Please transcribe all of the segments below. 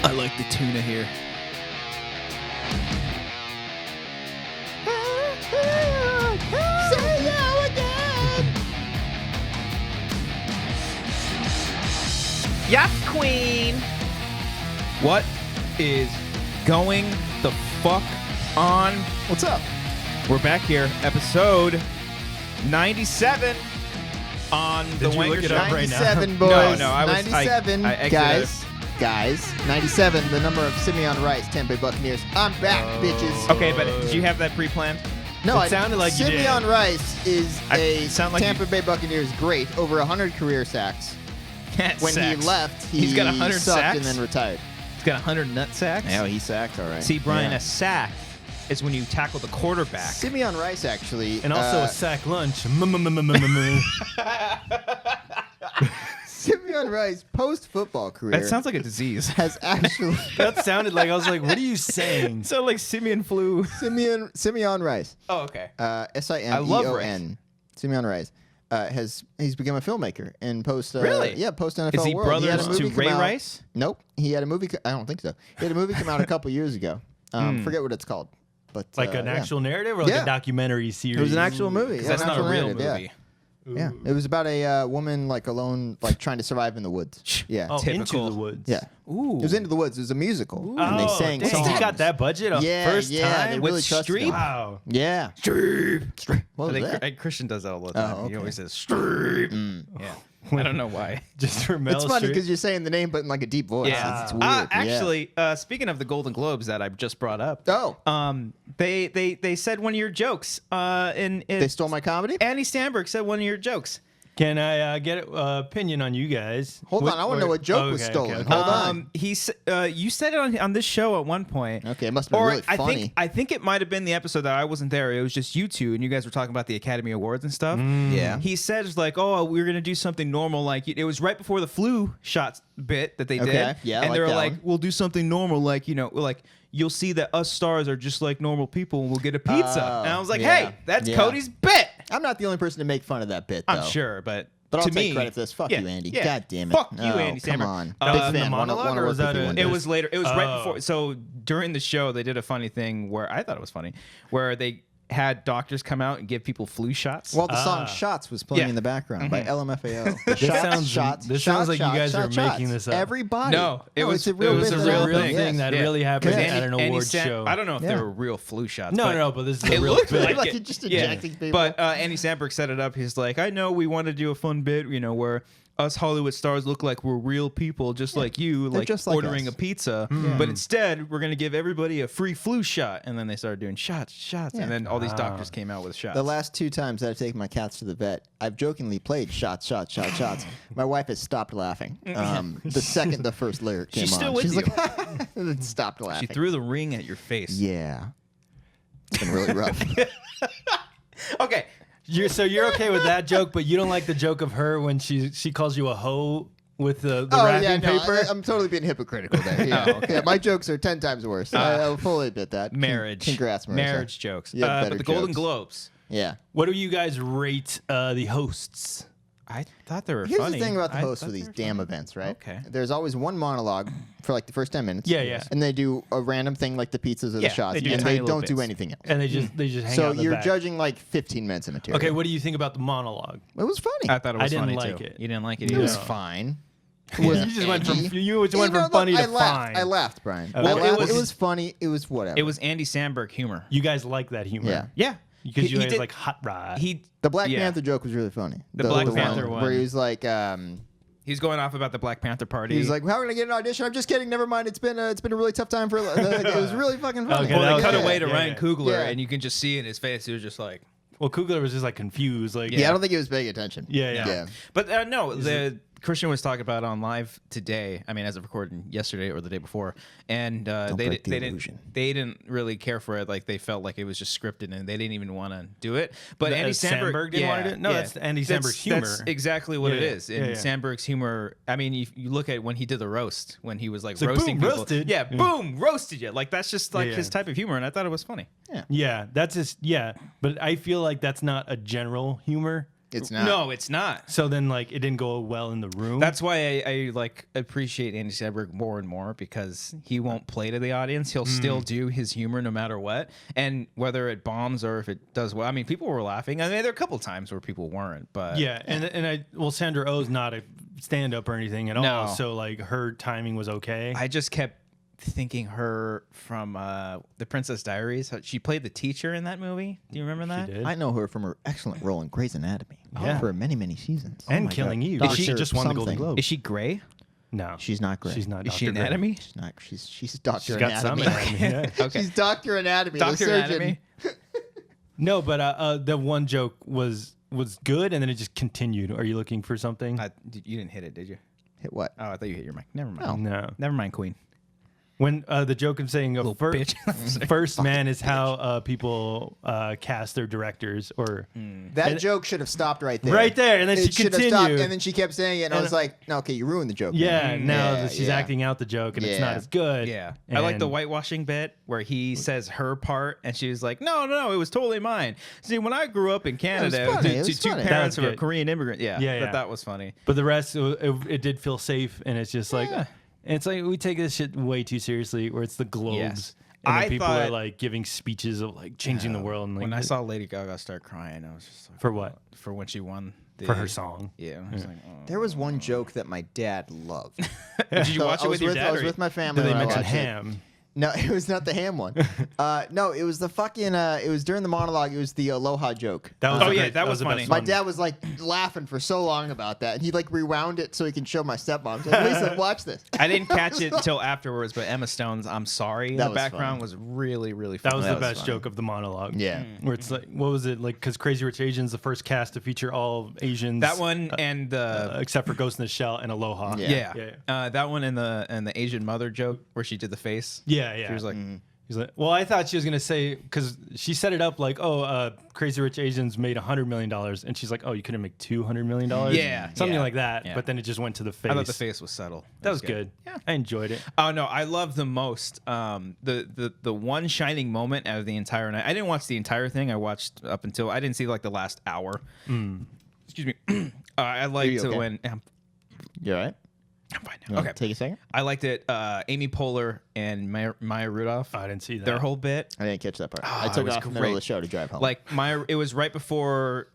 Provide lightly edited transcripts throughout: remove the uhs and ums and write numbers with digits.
I like the tuna here. Say now again. Yes, queen. What is going the fuck on? What's up? We're back here, episode 97 on the Did you look Wanger it Show. up right now? 97, boys. No, I was 97, I exited guys. 97, the number of Simeon Rice, Tampa Bay Buccaneers. I'm back, bitches. Okay, but did you have that pre-planned? No, It sounded like you did. Simeon Rice is sound like Tampa Bay Buccaneers great, over 100 career sacks. When he left, He's got 100 sucked sacks? and then retired. He's got 100 nut sacks. Yeah, he sacked, all right. See, Brian, Yeah. a sack is when you tackle the quarterback. Simeon Rice, actually. And also a sack lunch. Simeon Rice, post-football career. That sounds like a disease. has actually That sounded like, I was like, what are you saying? So like simian flu. Simeon Rice. Oh, okay. Simeon. Simeon Rice. He's become a filmmaker and post Really? Yeah, post NFL Is he world. brothers had a movie to come Ray out- Rice? Nope. He had a movie. I don't think so. He had a movie come out a couple years ago. Forget what it's called, but Like an yeah. actual narrative or like Yeah. a documentary series? It was an actual movie. Because Yeah, that's an not a actual real narrative, movie. Yeah, it was about a woman like alone, like trying to survive in the woods. Yeah, Oh, Typical. Into the Woods. yeah. Ooh. It was Into the Woods. It was a musical, Oh, and they sang dang, songs. he got that budget up Yeah, first yeah, time? they with really trusted Streep? him. Wow. Yeah. What was that? Christian does that all the time. Oh, He okay. always says Streep. Yeah. I don't know why. Just for Mel It's funny Streep. because you're saying the name, but in like a deep voice. Yeah. It's weird. Yeah. Actually, speaking of the Golden Globes that I just brought up, Oh. they said one of your jokes. They stole my comedy? Andy Samberg said one of your jokes. Can I get an opinion on you guys? Hold on, I wanna know what joke was stolen. Hold on. You said it on this show at one point. Okay, it must have been really funny. I think it might have been the episode that I wasn't there. It was just you two, and you guys were talking about the Academy Awards and stuff. Yeah. He said it's like, oh, we're gonna do something normal. Like it was right before the flu shot bit that they Okay, did. yeah, I and like they were that like, one. we'll do something normal, like like you'll see that us stars are just like normal people, and we'll get a pizza. Oh, And I was like, yeah, hey, that's yeah. Cody's bit. I'm not the only person to make fun of that bit, though. I'm sure, but But I'll to take me, credit for this. Fuck yeah, you, Andy. yeah. God damn it. Fuck you, Oh, Andy come Samberg. on. Big That was in the fan. monologue, Wanna or work was with that you a- one It day. was later. It was right Oh. before. So during the show, they did a funny thing where I thought it was funny, where they had doctors come out and give people flu shots. Well, the song "Shots" was playing Yeah. in the background by LMFAO. This sounds like you guys are making this up. Everybody. No, it was it's a real, it was bit a that real happened, thing. yes. that Yeah. really happened Yeah. at an Andy awards show. I don't know if Yeah. they were real flu shots. No, but no, but this is it a real looked thing. like you're just injecting people. But Andy Samberg set it up. He's like, I know we want to do a fun bit, where us Hollywood stars look like we're real people, just like you, they're like just like ordering us. a pizza. But instead, we're gonna give everybody a free flu shot. And then they started doing shots, and then all these doctors came out with shots. The last 2 times that I've taken my cats to the vet, I've jokingly played shots. My wife has stopped laughing. The second the first lyric came She's on, still with she's you. like, and then stopped She laughing. threw the ring at your face. Yeah, it's been really rough. Okay. So you're okay with that joke, but you don't like the joke of her when she calls you a hoe with the wrapping paper? I'm totally being hypocritical there. Yeah. Oh, okay. Yeah, my jokes are 10 times worse. I'll fully admit that. Marriage. Congrats, Marissa. Marriage jokes. You have But better the Golden jokes. Globes. Yeah. What do you guys rate the hosts? I thought they were Here's funny. the thing about the I hosts thought for they these were damn funny. events, right? Okay. There's always one monologue for like the first 10 minutes. Yeah, yeah. And they do a random thing like the pizzas or Yeah, the shots, they do and tiny they little don't do bits. anything else. And they just hang So out in the you're back. judging like 15 minutes of material. Okay, what do you think about the monologue? It was funny. I thought it was I didn't funny like too. it. You didn't like it It either. was No. fine. You just went from funny to laughed. fine. I laughed, Brian. Okay. I Well, laughed. It was funny. It was whatever. It was Andy Samberg humor. You guys like that humor? Yeah. Yeah. Because you He guys did- like hot rod. the Black yeah. Panther joke was really funny. The Black Panther one one. where he was like, He's going off about the Black Panther party. he's like, "How can I get an audition?" I'm just kidding. Never mind. It's been a really tough time for. It was really fucking funny. Okay, well, that they was cut good. away to Yeah, Ryan yeah. Coogler, Yeah. and you can just see in his face, he was just like, Well, Coogler was just like confused. Like, Yeah, I don't think he was paying attention. Yeah. But no, Christian was talking about it on live today. I mean, as of recording yesterday or the day before, and break the illusion. they didn't really care for it. Like they felt like it was just scripted, and they didn't even want to do it. But Andy Samberg didn't want to do it? No, that's Andy Samberg's humor. That's exactly what it Yeah, is. yeah, And yeah. Samberg's humor. I mean, you look at when he did the roast, when he was like like, roasting boom, people. roasted. Yeah, Yeah. boom, roasted you. Like that's just like Yeah, his yeah. type of humor, and I thought it was funny. Yeah, that's just but I feel like that's not a general humor. It's not. No, it's not. So then, like, it didn't go well in the room. That's why I like appreciate Andy Samberg more and more, because he won't play to the audience. He'll still do his humor no matter what, and whether it bombs or if it does well. I mean, people were laughing. I mean, there are a couple times where people weren't, but yeah. And Sandra Oh's not a stand-up or anything at all. No. So like her timing was okay. I just kept thinking her from The Princess Diaries. She played the teacher in that movie. Do you remember that? She did. I know her from her excellent role in Grey's Anatomy Yeah. for many, many seasons. and my Killing God. Eve. Doctor She just won the Golden something. Globe. Is she gray? No, She's not Grey. She's not. Is she Dr. Grey. Anatomy? She's not. She's Doctor She's got some Anatomy. anatomy. Yeah. Okay. She's Doctor Anatomy. the Doctor surgeon. Anatomy. No, but the one joke was good, and then it just continued. Are you looking for something? You didn't hit it, did you? Hit what? Oh, I thought you hit your mic. Never mind. No. Never mind, Queen. When the joke of saying Little bitch. first man is how people cast their directors, or That joke should have stopped right there. Right there, and then It she should have stopped, continued. and then she kept saying it, and I was like, "No, okay, you ruined the joke." yeah. man. Now Yeah, that she's yeah. acting out the joke, and it's not Yeah. as good. Yeah. I like the And- whitewashing bit where he says her part and she was like, no, it was totally mine. See, when I grew up in Canada, funny, it was two funny. parents That of was a good. Korean immigrant. Yeah. Yeah. That was funny. But the rest, it did feel safe, and it's just like, Yeah. it's like we take this shit way too seriously. Where it's the globes, Yes. and then I people are thought- like giving speeches of like changing the world. And like, When I saw Lady Gaga start crying, I was just like, for what? for when she won. For her song. Yeah. I was like, oh. There was one joke that my dad loved. Did you So watch I it was with your dad? I was or- with my family. Did they when I mention watched it. ham? No, it was not the ham one. No, it was the fucking. It was during the monologue. It was the aloha joke. That was Oh, the yeah, best- that was the funny. best My one. dad was like laughing for so long about that, and he like rewound it so he can show my stepmom. He's like, Lisa, watch this. I didn't catch it until afterwards, but Emma Stone's "I'm Sorry" in That the was background funny. was really, really That funny. was That the was best funny. joke of the monologue. Yeah. Where it's like, what was it like? Because Crazy Rich Asians, the first cast to feature all Asians. That one and except for Ghost in the Shell and Aloha. Yeah. yeah. That one and the Asian mother joke where she did the face. Yeah. She was like, He's like, well, I thought she was gonna say, because she set it up like, oh, Crazy Rich Asians made $100 million, and she's like, oh, you couldn't make $200 million, Yeah, something yeah, like that. yeah. But then it just went to the face. I thought the face was subtle. That was good. Yeah. I enjoyed it. Oh no, I love the most the one shining moment out of the entire night. I didn't watch the entire thing. I watched up until I didn't see like the last hour. Excuse me. I liked you okay? when You all right? I'm fine You now. wanna Okay, Take a second. I liked it. Amy Poehler and Maya Rudolph. I didn't see that. Their whole bit. I didn't catch that part. Oh, I it took was off in the middle of great. the show to drive home. Like it was right before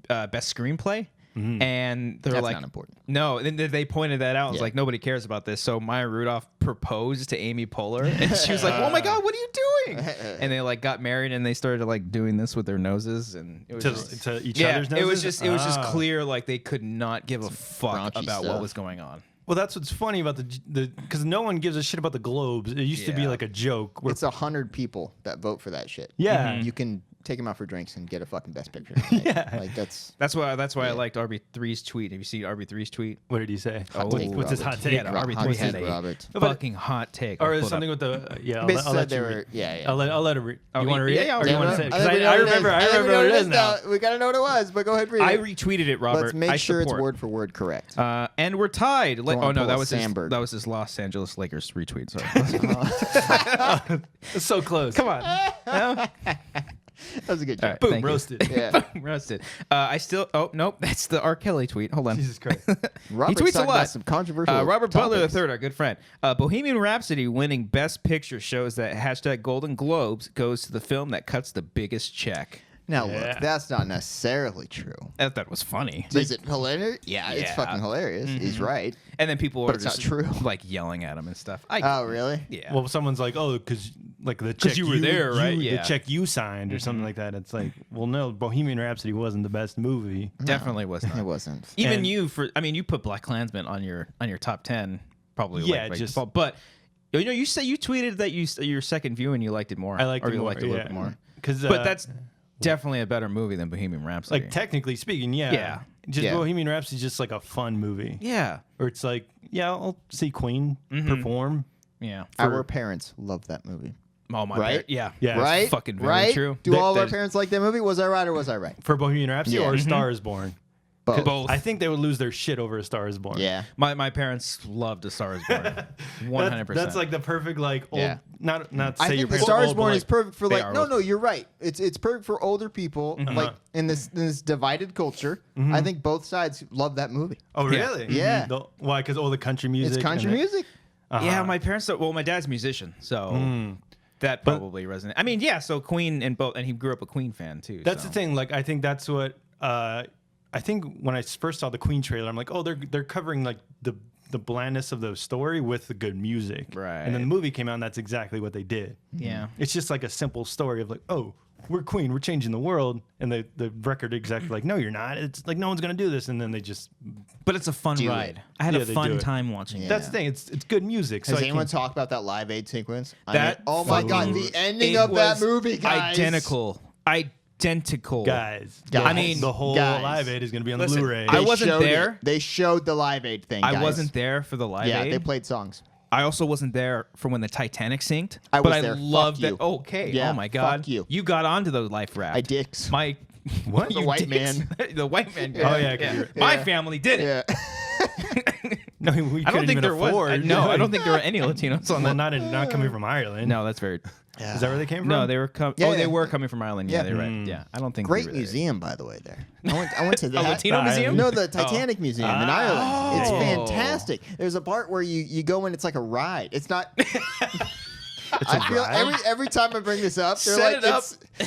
best screenplay, and they're That's like, not important. no. Then they pointed that out. It's Yeah. like nobody cares about this. So Maya Rudolph proposed to Amy Poehler, and she was like, "Oh my God, what are you doing?" And they like got married, and they started like doing this with their noses, and it was just, to each yeah, other's it was noses? just Ah. clear like they could not give a fuck raunchy about stuff. what was going on. Well, that's what's funny about the because no one gives a shit about the Globes. It used to be Yeah. like a joke. Where, It's 100 people that vote for that shit. Yeah. You can take them out for drinks and get a fucking best picture. Yeah. Like that's. That's why I liked RB3's tweet. Have you seen RB3's tweet? what did he say? Hot What- take, what's his Robert. hot take? Yeah, RB3 Hot had take, a Robert. fucking hot take. Or I'll is pull it something up. with the yeah? Basically I'll said let they you were. read. Yeah. I'll let it read. Oh, You want to read it, yeah, or yeah, you want to yeah. say? Because I remember what it is now. We gotta know what it was, but go ahead and read I it. retweeted it, Robert. Let's make I sure support. it's word for word correct. And we're tied. wanna Oh no, pull that a was his, Sandberg. that was his Los Angeles Lakers retweet. Sorry. It's so close. Come on. No? That was a good All joke. right, Boom, thank you. roasted. Yeah. Roasted. I still. Oh nope, that's the R. Kelly tweet. Hold on. Jesus Christ. Robert's he tweets a talking lot. about some controversial. Robert Butler topics. III, our good friend. Bohemian Rhapsody winning Best Picture shows that hashtag Golden Globes goes to the film that cuts the biggest check. Now Yeah. look, that's not necessarily true. I thought that was funny. Is it hilarious? Yeah, it's Yeah. fucking hilarious. He's right. And then people But were it's not just true. like yelling at him and stuff. Oh, really? Yeah. Well, someone's like, oh, because like the check you were there, right? The Yeah. check you signed or something like that. It's like, well, no, Bohemian Rhapsody wasn't the best movie. definitely was not. It wasn't. Even And- you you put Black Klansman on your top 10 probably. Yeah, like, by just- default. But you know, you tweeted that your second viewing you liked it more. I liked or it you more. liked it a little bit more. Because But that's definitely a better movie than Bohemian Rhapsody. like technically speaking, yeah. Yeah. Just Yeah. Bohemian Rhapsody is just like a fun movie. yeah, Or it's like, yeah, I'll see Queen perform. yeah. Our parents loved that movie. Oh my Right? God. Yeah, Yeah. That's Right? fucking very right? true. Do That- all of our that- parents like that movie? Was I right or was I right? For Bohemian Rhapsody Yeah. or Star is Born? Both. I think they would lose their shit over A Star Is Born. Yeah. My parents loved A Star Is Born. 100%. That's like the perfect like old. Yeah. Not to I say your think parents The Star are Is old, but, Born like, is perfect for they like are no, old. no, you're right. It's perfect for older people like in this divided culture. I think both sides love that movie. Oh really? Yeah. Why? Because all the country music. It's country and music. Yeah, my parents. Well, my dad's a musician, so that probably resonates. I mean, yeah. So Queen and he grew up a Queen fan too. That's so. the thing. Like I think that's what. I think when I first saw the Queen trailer, I'm like, oh, they're covering like the blandness of the story with the good music. Right. And then the movie came out, and that's exactly what they did. Yeah. It's just like a simple story of like, oh, we're Queen, we're changing the world, and the record executive like, no, you're not. It's like no one's gonna do this, and then they just. But it's a fun Do ride. it. I had Yeah, a they fun do it. time watching it. That's the thing. It's good music. Has so anyone talked about that Live Aid sequence? That oh my god, fucking- the ending It of that was movie, guys. Identical. guys. Guys. I mean, the whole guys. Live Aid is gonna be on the Listen, Blu-ray. I wasn't showed there. it. They showed the Live Aid thing. I guys. wasn't there for the Live Yeah, Aid. they played songs. I also wasn't there for when the Titanic sank. I was but there. I Fuck loved you. that. Okay. Yeah, oh my god. fuck you. You got onto the life raft. I dicks. My What? The you white dicks. man. The white man. Oh, yeah, 'cause you're- My Yeah. family did it. Yeah. no, we I don't couldn't think even there afford. was. No, I don't think there were any Latinos on Well, that. not coming from Ireland. No, that's very. Is that where they came from? No, they were Yeah, they yeah. were coming from Ireland. Yeah, Yeah. they're right. Yeah, I don't think Great we were there. museum, by the way. There, I went to that. Latino Ireland. museum? No, the Titanic Museum in Ireland. It's Oh. fantastic. There's a part where you go and it's like a ride. It's not. It's I feel ride? every time I bring this up, they're Set like, it up.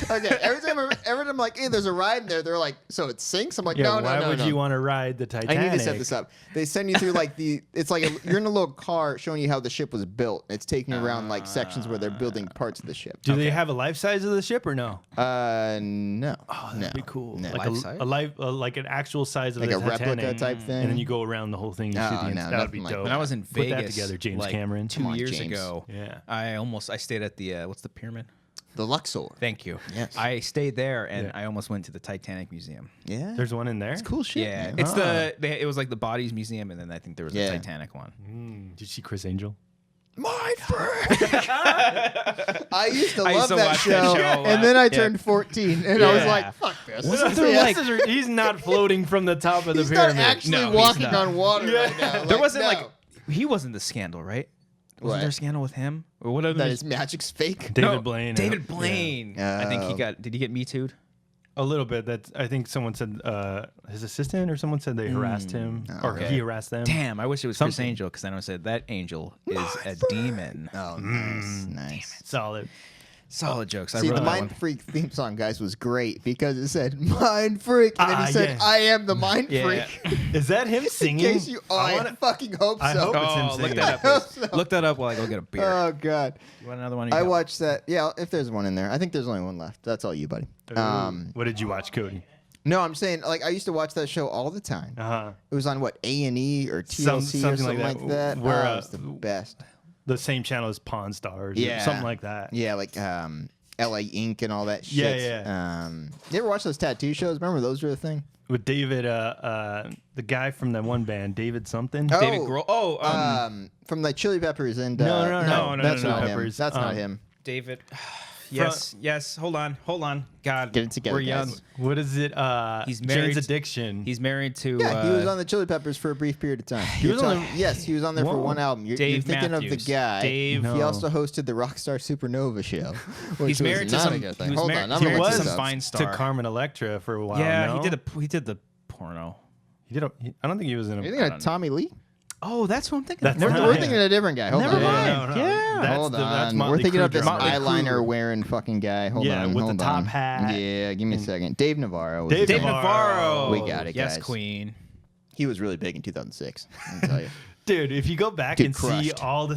okay. Every time I'm like, hey, there's a ride in there. They're like, so it sinks. I'm like, Yeah, no, why no. would you want to ride the I Titanic? need to set this up. They send you through like it's like you're in a little car showing you how the ship was built. It's taking you around like sections where they're building parts of the ship. Do they have a life size of the ship or no? No. Oh, that'd be cool. No. Like Life size? like an actual size of Like the a replica Titanic. type thing? And then you go around the whole thing. You No, shoot the no, inside. That would be nothing like dope. When I was in Put Vegas, that together, James like, Cameron. 2 Come on, years James. ago. Yeah. I stayed at the what's the pyramid? The Luxor. Thank you. Yes. I stayed there and Yeah. I almost went to the Titanic Museum. Yeah. There's one in there. It's cool shit. Yeah, man. it's it was like the bodies museum, and then I think there was Yeah. a Titanic one. Did you see Chris Angel? My friend. I used to I love used to that watch show, that show a lot. and then I Yeah. turned 14, and I was Yeah. like, "Fuck this." Wasn't there Yeah. like- He's not floating from the top of the He's not pyramid. actually No, he's walking not. on water right now. There wasn't no. like he wasn't the scandal, right? Wasn't What? there a scandal with him or what other? that his magic's fake. David Blaine. David Blaine. Yeah. I think he Oh. got. Did he get Me Too'd? A little bit. That I think someone said his assistant or someone said they harassed him or okay. he harassed them. Damn, I wish it was Chris Something. Angel because then I would say that angel is a demon. Oh, nice. Solid. Solid jokes. I See, wrote the that one. Mind Freak theme song, guys, was great because it said "Mind Freak," and then he said, yeah. "I am the Mind Yeah. Freak." Is that him In singing? case you, I I wanna- fucking hope so. I hope it's him Oh, look singing. that I up. hope so. Look that up while I go get a beer. Oh God, You want another one? I watched that. Yeah, if there's one in there, I think there's only one left. That's all you, buddy. What did you watch, Cody? No, I'm saying like I used to watch that show all the time. Uh-huh. It was on what A&E or TLC or something like that. Where, it was the best. The same channel as Pawn Stars. Yeah. Or something like that. Yeah, like LA Ink and all that Yeah, shit. yeah. You ever watch those tattoo shows? Remember those were a thing? With David, the guy from that one band, David something. Oh, David Grohl. Oh, from like Chili Peppers and No, that's no, not him. Peppers. That's not him. David. Yes. Hold on. God, Get it together, we're young. guys. What is it? He's married Jane's to- Addiction. He's married to. Yeah, he was on the Chili Peppers for a brief period of time. He was on the- yes, he was on there for Whoa. one album. You're Dave thinking Matthews. of the guy. Dave. He No. also hosted the Rockstar Supernova show. which He's was married to not some. a good thing. He was Hold married, on, I'm he gonna was look was this up. Fine to Star. Carmen Electra for a while. Yeah, no? he did the porno. He did. I don't think he was in a. You're thinking of Tommy Lee? Oh, that's what I'm thinking. That's of. not We're him. thinking of a different guy. Hold Never on. mind. Yeah. That's Hold that's on. Motley We're thinking Crue of this drummer. eyeliner wearing fucking guy. Hold Yeah, on. with the hold top on. hat. Yeah, give me a second. Dave Navarro. Was Dave his Dave name. Navarro. We got it, Yes, guys. Queen. He was really big in 2006. I'll tell you. Dude, if you go back Dude, and see crushed. all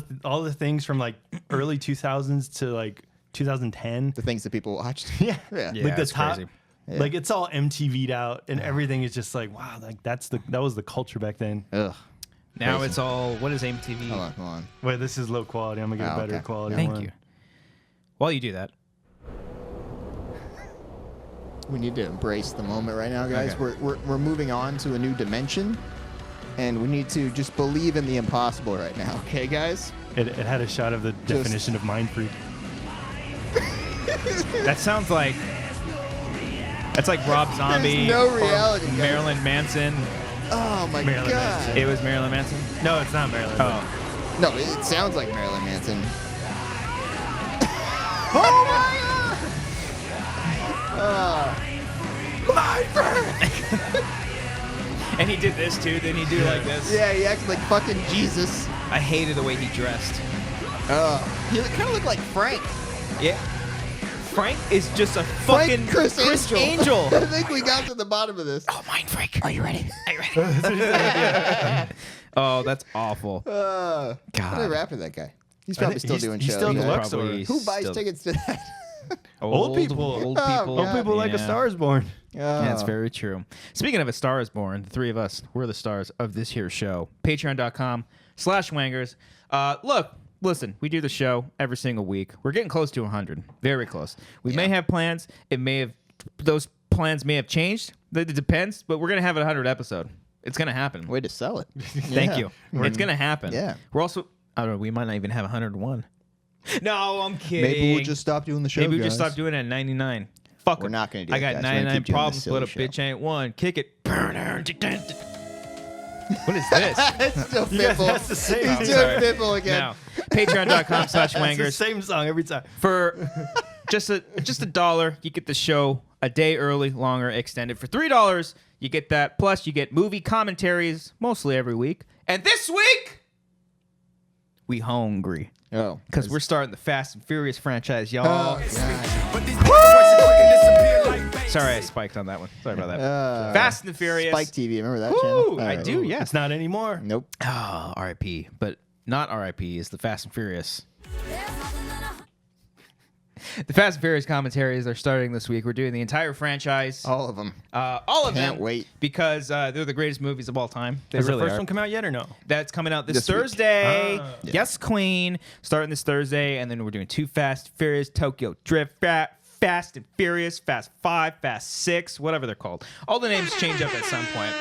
the things from like early 2000s to like 2010, The things that people watched. yeah, Yeah, like the it's top, crazy. like it's all MTV'd out and everything is just like wow, like that was the culture back then. Ugh. Now Crazy. it's all. What is MTV? Hold on. Wait, this is low quality. I'm gonna get Oh, a better okay. quality. Thank one. you. While you do that, We need to embrace the moment right now, guys. Okay. We're moving on to a new dimension, and we need to just believe in the impossible right now. Okay, guys? It had a shot of the definition of mind freak. that sounds like That's like Rob Zombie. no or reality, guys. Marilyn Manson. Oh my Marilyn god. Manson. It was Marilyn Manson. No, it's not Marilyn. Oh, No, it sounds like Marilyn Manson. and he did this too. Then he do like this. Yeah, he acts like fucking Jesus. I hated the way he dressed. He kind of looked like Frank. Yeah. Frank is just a fucking Frank Chris Angel. I think we got to the bottom of this. Oh, mind freak. Are you ready? Are you ready? Oh, that's awful. God. Whatever happened to that guy? He's probably still doing shows. He's still in the right? Luxor. Who buys tickets to that? Old people. Old Oh, people. God. Old people like A Star Is Born. That's very true. Speaking of A Star Is Born, the three of us, we're the stars of this here show. Patreon.com/Wangers. Look, listen, we do the show every single week. We're getting close to 100. Very close. We may have plans. Those plans may have changed. It depends, but we're going to have a 100 episode. It's going to happen. Way to sell it. Thank you. It's going to happen. Yeah. We're also, I don't know, we might not even have 101. No, I'm kidding. Maybe we'll just stop doing the show. Maybe we'll just stop doing it at 99. Fuck We're it. not gonna do I it, got guys. We're gonna 99 keep doing problems, this silly but a show. bitch ain't one. Kick it. What is this? It's still Yeah, Pitbull. that's the same. He's I'm doing sorry. Pitbull again. Now, Patreon.com/Wangers. It's the same song every time. For just a dollar, you get the show a day early, longer, extended. For $3, you get that. Plus, you get movie commentaries mostly every week. And this week, we hungry. Oh. Because we're starting the Fast and Furious franchise, y'all. God. Sorry, I spiked on that one. Sorry about that. Fast and the Furious. Spike TV. Remember that Woo, channel? I All do, right. yes. It's not anymore. Nope. Oh, R.I.P. But not R.I.P. is the Fast and Furious. The Fast and Furious commentaries are starting this week. We're doing the entire franchise. All of them. All of them. Can't wait. Because they're the greatest movies of all time. They Has really the first are. one come out yet or no? That's coming out this This week. Thursday. Ah. Yes, Queen. Starting this Thursday. And then we're doing 2 Fast, Furious, Tokyo Drift, Fast and Furious, Fast 5, Fast 6, whatever they're called. All the names change up at some point.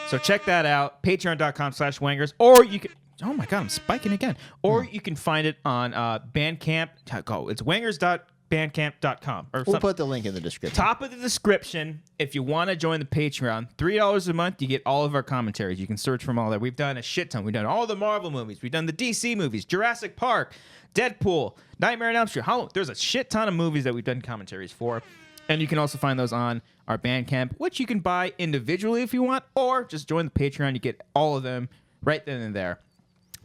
So check that out. Patreon.com/Wangers. Or you can... Oh, my God. I'm spiking again. Or you can find it on Bandcamp. It's wangers.bandcamp.com. Or We'll something. put the link in the description. Top of the description, if you want to join the Patreon, $3 a month, you get all of our commentaries. You can search from all that. We've done a shit ton. We've done all the Marvel movies. We've done the DC movies, Jurassic Park, Deadpool, Nightmare on Elm Street. There's a shit ton of movies that we've done commentaries for. And you can also find those on our Bandcamp, which you can buy individually if you want, or just join the Patreon. You get all of them right then and there.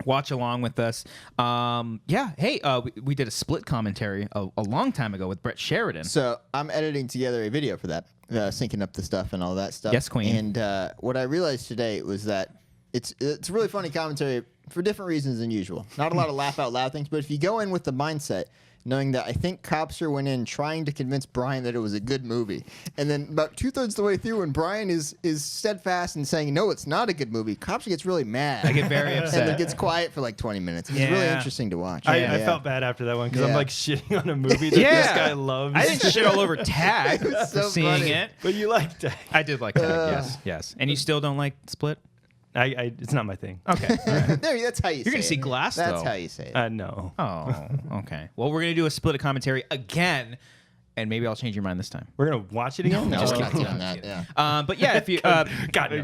Watch along with us. Hey, we did a split commentary a long time ago with Brett Sheridan. So I'm editing together a video for that, syncing up the stuff and all that stuff. Yes, Queen. And what I realized today was that it's a really funny commentary for different reasons than usual. Not a lot of laugh out loud things, but if you go in with the mindset knowing that I think Cobbster went in trying to convince Brian that it was a good movie, and then about 2/3 the way through, when Brian is steadfast in saying no, it's not a good movie, Cobbster gets really mad. I get very upset. And then gets quiet for like 20 minutes. It's really Yeah. interesting to watch. I felt bad after that one because I'm Yeah. like shitting on a movie that Yeah. this guy loves. I didn't shit all over Tag for so seeing funny. it. But you liked it. I did like Tag, yes. And you still don't like Split? It's not my thing. Okay. All right. There, that's how you say You're going to see it. Glass, That's though. how you say it. No. Oh, okay. Well, we're going to do a Split a commentary again, and maybe I'll change your mind this time. We're gonna watch it again. No, Just we're not kidding. doing that. Yeah. But yeah, if you God, no.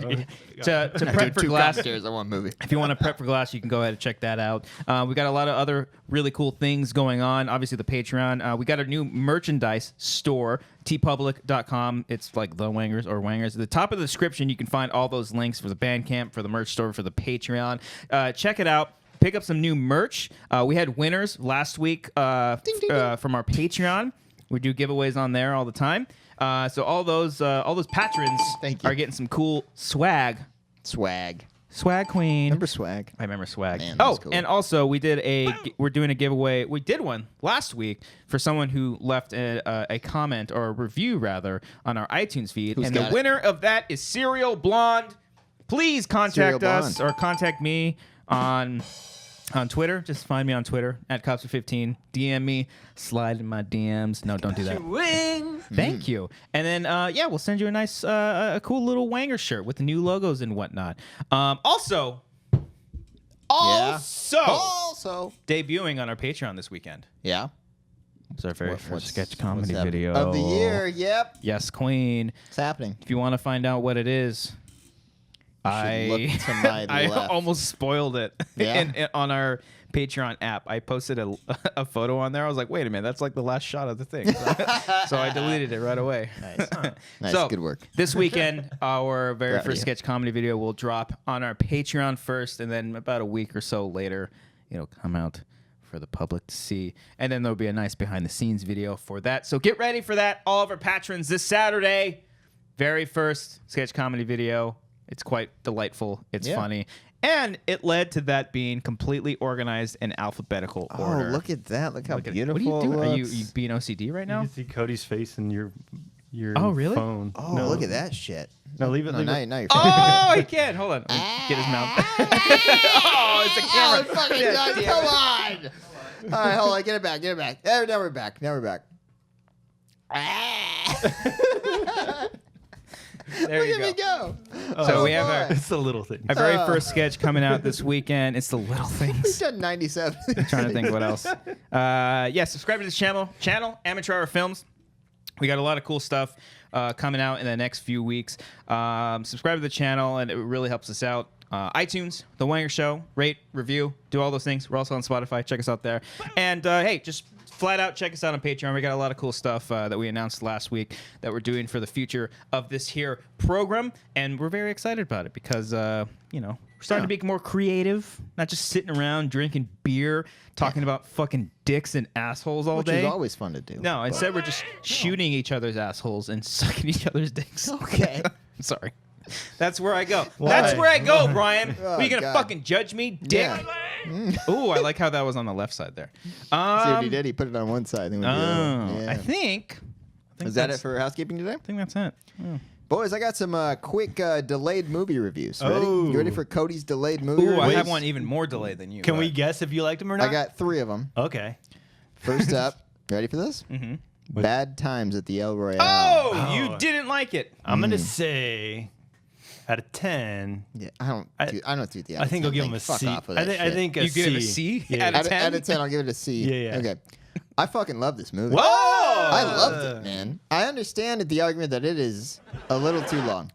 to prep for Two Glass, commentaries on one movie. if you want to prep for Glass, you can go ahead and check that out. We got a lot of other really cool things going on. Obviously, the Patreon. We got a new merchandise store, tpublic.com. It's like the Wangers or Wangers. At the top of the description, you can find all those links for the Bandcamp, for the merch store, for the Patreon. Check it out. Pick up some new merch. We had winners last week from our Patreon. We do giveaways on there all the time. So all those patrons Thank you. are getting some cool swag. Swag. Swag Queen. Remember swag? I remember swag. Man, that was cool. And also we're doing a giveaway. We did one last week for someone who left a comment or a review rather on our iTunes feed. Who's and the got it? winner of that is Serial Blonde. Please contact Serial us Blonde. or contact me on Twitter. Just find me on Twitter at Cobbster15. DM me. Slide in my DMs. No, don't do that. Thank you. And then we'll send you a nice, a cool little Wanger shirt with the new logos and whatnot. Also, Also. debuting on our Patreon this weekend. Yeah. It's our very What's- first sketch what's comedy happening? video Of the year. Yep. Yes, Queen. It's happening. If you want to find out what it is, You should look to my I left. almost spoiled it Yeah? on our Patreon app. I posted a photo on there. I was like, wait a minute, that's like the last shot of the thing. So I deleted it right away. Nice. Nice. So, Good work. This weekend, our very Proud of first you. sketch comedy video will drop on our Patreon first, and then about a week or so later, it'll come out for the public to see. And then there'll be a nice behind the scenes video for that. So get ready for that. All of our patrons this Saturday. Very first sketch comedy video. It's quite delightful. It's funny. And it led to that being completely organized in alphabetical order. Oh, look at that. Look how beautiful What are you doing? it Are looks. you being OCD right You now? can see Cody's face in your Oh, really? phone. Oh, No. look at that shit. No, leave it. No, leave now, it. now you're Oh, he can't. Hold on. Let me get his mouth. Oh, it's a camera. Oh, fucking done. Come on. All right, hold on. Get it back. Get it back. Now we're back. Now we're back. There you Look go. at me go. So we have our, It's the little thing. our very first sketch coming out this weekend. It's the little We've things. done 97. Trying to think what else. Yeah, subscribe to this channel, Amateur Hour Films. We got a lot of cool stuff coming out in the next few weeks. Subscribe to the channel, and it really helps us out. iTunes, The Wanger Show, rate, review, do all those things. We're also on Spotify. Check us out there. And hey, just flat out check us out on Patreon. We got a lot of cool stuff that we announced last week that we're doing for the future of this here program. And we're very excited about it because, you know, we're starting to be more creative, not just sitting around drinking beer, talking about fucking dicks and assholes all Which day. is always fun to do. No, instead we're just shooting each other's assholes and sucking each other's dicks. Okay. I'm sorry. That's where I go. That's where I go, Brian. Oh, Are you gonna God. fucking judge me, dick? Yeah. Ooh, I like how that was on the left side there. See what he did? He put it on one side. Then we did the other. Yeah. I think Is that it that's- for housekeeping today? I think that's it. Boys, I got some quick delayed movie reviews. Ready? Oh. You ready for Cody's delayed movie Ooh, I reviews? have one even more delayed than you. Can we but- guess if you liked him or not? I got 3 of them. Okay. First up, ready for this? Mm-hmm. Bad Times at the El Royale. Oh, you didn't like it. I'm gonna say out of 10. Yeah, I don't do the. I think I'll give him a Fuck C. off with I that think I shit. think a You C. give it a C? Yeah. Out of 10? Out of 10, I'll give it a C. Yeah, yeah. Okay. I fucking love this movie. Whoa! I loved it, man. I understand the argument that it is a little too long.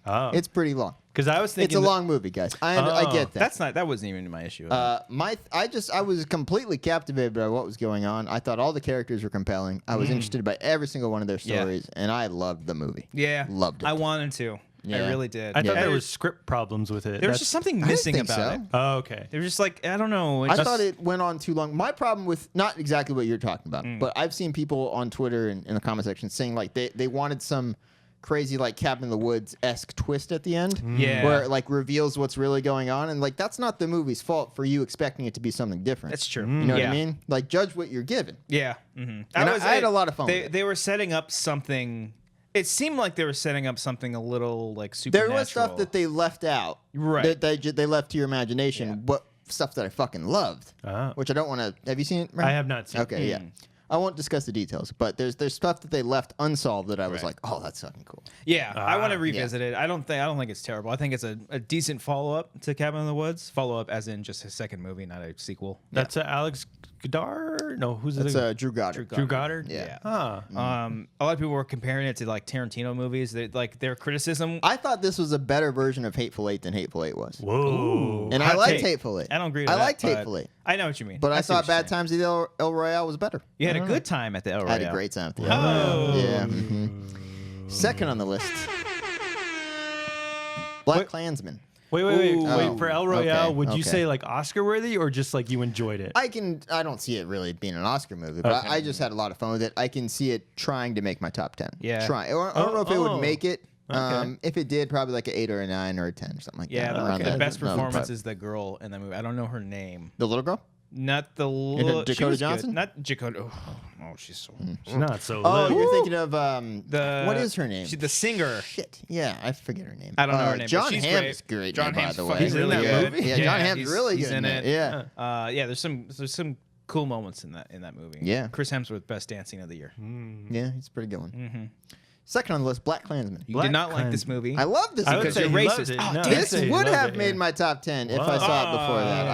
Oh. It's pretty long. Because I was thinking It's a long movie, guys. I get that. That wasn't even my issue. I was completely captivated by what was going on. I thought all the characters were compelling. I was interested by every single one of their Yeah. stories, and I loved the movie. Yeah, Loved it. I wanted to. I Yeah. really did. I thought Yeah. there was script problems with it. There was just something I didn't missing think about so. it. Oh, okay. They were just like, I don't know. I thought it went on too long. My problem with not exactly what you're talking about, Mm. but I've seen people on Twitter and in the comment section saying like they wanted some crazy like Cabin in the Woods esque twist at the end, Yeah. where it like reveals what's really going on, and like that's not the movie's fault for you expecting it to be something different. That's true. You know what Yeah. I mean? Like judge what you're given. Yeah. Mm-hmm. And I had a lot of fun with it. They were setting up something. It seemed like they were setting up something a little like There supernatural. was stuff that they left out, Right. That they left to your imagination. Yeah. What stuff that I fucking loved, Ah. which I don't want to. Have you seen it? Ryan? I have not seen it. Okay, yeah. I won't discuss the details, but there's stuff that they left unsolved that I was Right. like, oh, that's fucking cool. Yeah, I want to Ah. revisit it. I don't think it's terrible. I think it's a decent follow up to Cabin in the Woods. Follow up as in just a second movie, not a sequel. That's Alex Goddard? No, who's That's the Drew Goddard. Drew Goddard? Yeah. Ah. A lot of people were comparing it to like Tarantino movies. They, like their criticism. I thought this was a better version of Hateful Eight than Hateful Eight was. Whoa. And I Hot liked take. Hateful Eight. I don't agree with I that. liked but Hateful Eight. I know what you mean. But I see thought what you're Bad saying. Times at the El Royale was better. You had a good time at the El I Royale. had a great time at the Oh. El Royale. Yeah. Second on the list, Black Klansman. Wait. Ooh. Wait, for El Royale, Okay, would you okay. say like Oscar worthy or just like you enjoyed it? I don't see it really being an Oscar movie, but Okay. I just had a lot of fun with it. I can see it trying to make my top 10. Yeah. Trying. I don't know if it Oh. would make it. Okay. If it did, probably like an 8 or a 9 or a 10 or something like Yeah, that. the, around the that. best No, performance but- is the girl in the movie. I don't know her name. the little girl? Not the little Dakota she was good. Johnson? Not Dakota. Oh, she's so. She's not so Oh, little. you're thinking of The what is her name? She's the singer. Shit. Yeah, I forget her name. I don't know her name, but John she's Hamm great. is great. John in it, by Hamm's the fucking way. He's in that Yeah. movie? Yeah, John Hamm's really he's good in it. Yeah. Yeah, there's some cool moments in that movie. Yeah. Chris Hemsworth, best dancing of the year. Yeah, he's a pretty good one. Second on the list, Black Klansman. You did not like this movie. I love this I would movie. say you're he racist. loved it. Oh, No, damn. I'd This say he would loved have it, made yeah. my top 10 if I saw it before that.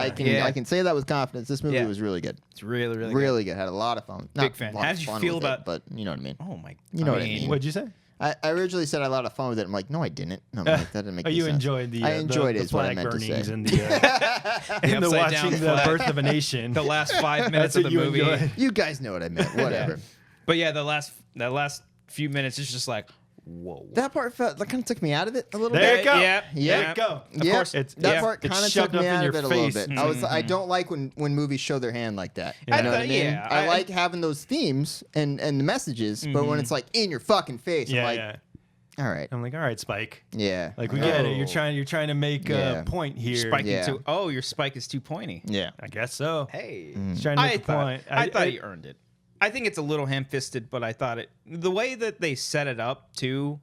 I can say that with confidence. This movie was really good. It's really, really, Really good. Had a lot of fun. Big fan. Not a lot How of did you fun feel with about- it, but you know what I mean. good. Oh my. You know what I mean. What'd you say? I originally said I had a lot of fun with it. I'm like, no, I didn't. No, I'm like, that didn't make Oh, any you sense. enjoyed the I enjoyed the it is what I flag meant to burnings say. and the and the upside down watching the flag. birth of a nation. The last 5 minutes That's of what the you movie. enjoyed. You guys know what I meant. Whatever. But yeah, that last few minutes is just like, whoa. That part that kind of took me out of it a little There bit. you go. Yeah, There you go. Of course, that yeah. part It's kind of shoved took me up in out of your it a little face. bit. I don't like when movies show their hand like that. Yeah. You know what I I- mean? yeah, I I- like having those themes and the messages, but when it's like in your fucking face, Yeah, I'm like, yeah. all right, I'm like, all right, Spike. yeah, Like we get it. You're Oh. trying to make Yeah. a point here. Spiking Yeah. too. Oh, your spike is too pointy. yeah. I guess so. Hey. He's trying to make a point. I thought he earned it. I think it's a little ham-fisted, but I thought the way that they set it up too,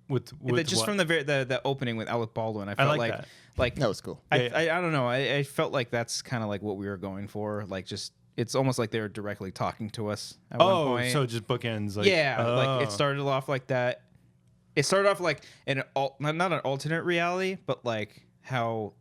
with just what? from the opening with Alec Baldwin, I felt like like that. That was cool. Yeah. I don't know. I felt like that's kind of like what we were going for. Like just it's almost like they were directly talking to us at one Oh, point. so just bookends. Like, yeah, like oh. it started off like that. It started off like not an alternate reality, but like how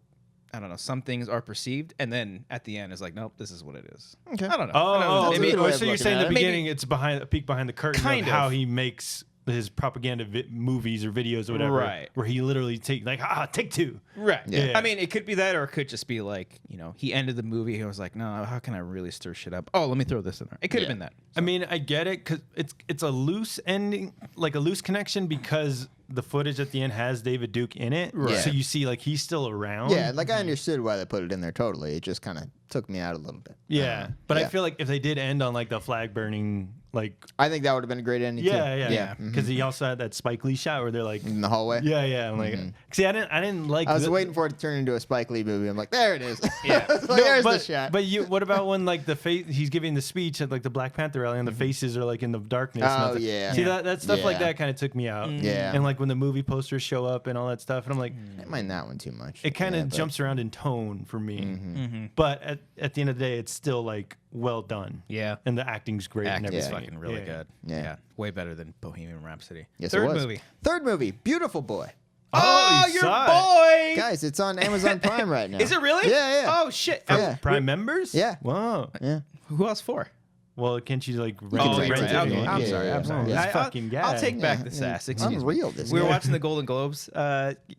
I don't know, some things are perceived, and then at the end it's like, nope, this is what it is. Okay. I don't know. Oh, I don't know. That's a Maybe- good way of so you're looking saying at the it. beginning, it's a peek behind the curtain Kind of how of. he makes his propaganda movies or videos or whatever, Right. where he literally take take two. Right. Yeah. I mean, it could be that, or it could just be like, he ended the movie. He was like, no, how can I really stir shit up? Oh, let me throw this in there. It could have Yeah. been that. I mean, I get it because it's a loose ending, like a loose connection, because the footage at the end has David Duke in it, Right. so you see like he's still around. Yeah, like I understood why they put it in there totally. It just kind of took me out a little bit. Yeah, but I yeah. feel like if they did end on like the flag burning, like I think that would have been a great ending too. yeah, mhm. because he also had that Spike Lee shot where they're like, In the hallway. yeah. I'm like, see, I didn't like. I was waiting for it to turn into a Spike Lee movie. I'm like, there it is. Yeah. Like, there's but, the shot. But what about when like the face he's giving the speech at like the Black Panther rally and the faces are like in the darkness? Oh, nothing. yeah. See that stuff like Yeah. that kind of took me out. Yeah. And like when the movie posters show up and all that stuff, and I'm like, I didn't mind that one too much. it kind of Yeah, but- jumps around in tone for me. Mm-hmm. But at the end of the day, it's still like well done. Yeah. And the acting's great and Acting's everything. fucking really Yeah. good. Yeah. Way better than Bohemian Rhapsody. Yes, Third it was. movie. Third movie, Beautiful Boy. Oh, you your saw boy! Guys, it's on Amazon Prime right now. Is it really? Yeah, yeah. Oh, shit. Yeah. Prime members? Yeah. Wow. Yeah. Who else for? Well, can't you like can rent, rent rent it, it? Okay. yeah. I'm Yeah, sorry. yeah, I'm sorry. yeah. This fucking guy. I'll take back Yeah, this yeah. ass. Excuse me. Unreal, this We were guy. watching the Golden Globes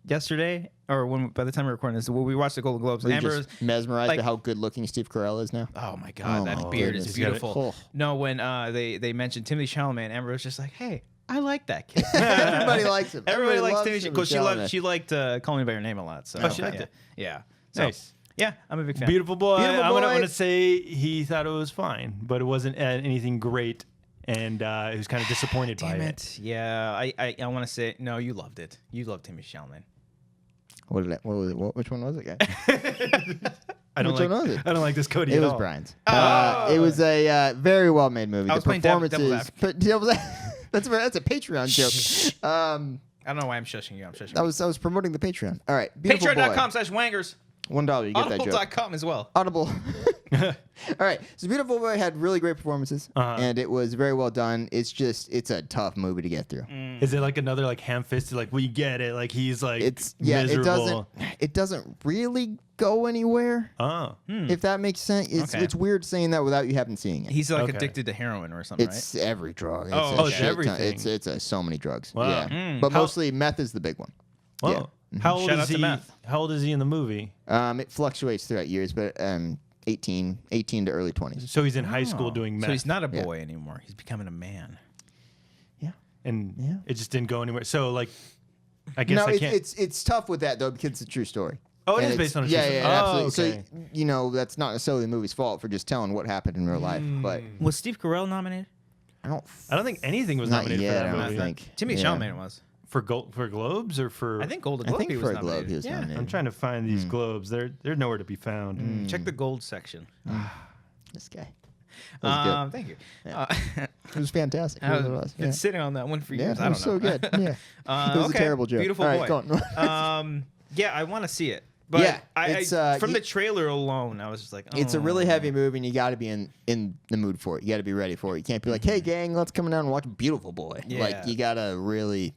yesterday, or by the time we were recording this, we watched the Golden Globes. Were you Amber, just mesmerized like- by how good looking Steve Carell is now? oh my god, Oh that my beard goodness. is He's got it. beautiful. Oh. No, when they mentioned Timothy Chalamet, Amber was just like, "Hey, I like that kid." Everybody likes him. Everybody likes loves Timothy him, because Chalamet. she liked Call Me by Your Name a lot. So Oh, she liked yeah. it. Yeah. So, Nice. Yeah, I'm a big fan. Beautiful boy. Beautiful I'm boy. gonna say he thought it was fine, but it wasn't anything great, and he was kind of disappointed by Damn it. it. Yeah, I want to say no. You loved it. You loved Timothy Chalamet. What was it? Which one was it, guy? I don't Which like. one was it? I don't like this Cody. It at was all. Brian's. Oh. It was a very well made movie. I was The playing devil's performances. That's a Patreon joke. I don't know why I'm shushing you. I'm shushing I you. was promoting the Patreon. All right, Beautiful Boy. Patreon.com/wangers. $1, you get that joke. Audible.com as well. Audible. All right, so Beautiful Boy had really great performances, and it was very well done. It's a tough movie to get through. Is it like another like ham-fisted? Like we get it. Like he's like It miserable. doesn't really go anywhere. Oh, If that makes sense, Okay. it's weird saying that without you having seen it. He's like Okay. addicted to heroin or something, It's every drug. It's Oh, a okay. It's shit ton. everything. It's so many drugs. Wow. Yeah, but How- mostly meth is the big one. wow. Yeah. How old Shout is out to he? Meth. How old is he in the movie? It fluctuates throughout years, but 18 to early 20s. So he's in high school right? doing meth. So he's not a boy anymore. He's becoming a man. Yeah. and Yeah. it just didn't go anywhere. So like, I guess No, I can't. it's tough with that though because it's a true story. Oh, it And is it's- based on a true yeah, story. yeah, Oh, absolutely. okay. So that's not necessarily the movie's fault for just telling what happened in real life, but Was Steve Carell nominated? I don't. I don't think anything was Not nominated yet, for I that don't movie. think. Timothy Yeah. Chalamet was. For Globes or for? I think Golden I Globe think he for was a Globe nominated. he was Yeah. nominated. I'm trying to find these globes. They're nowhere to be found. Check the gold section. This guy. That was good. Thank you. It was fantastic. It I've really was. been Yeah. sitting on that one for Yeah, years. it I was don't know. so good. Yeah. It was Okay. a terrible joke. Beautiful All boy. right, go on. Yeah, I want to see it. But Yeah, from the trailer alone, I was just like, oh. It's a really heavy movie, and you got to be in the mood for it. You got to be ready for it. You can't be like, "Hey, gang, let's come down and watch Beautiful Boy." Yeah. Like you gotta really.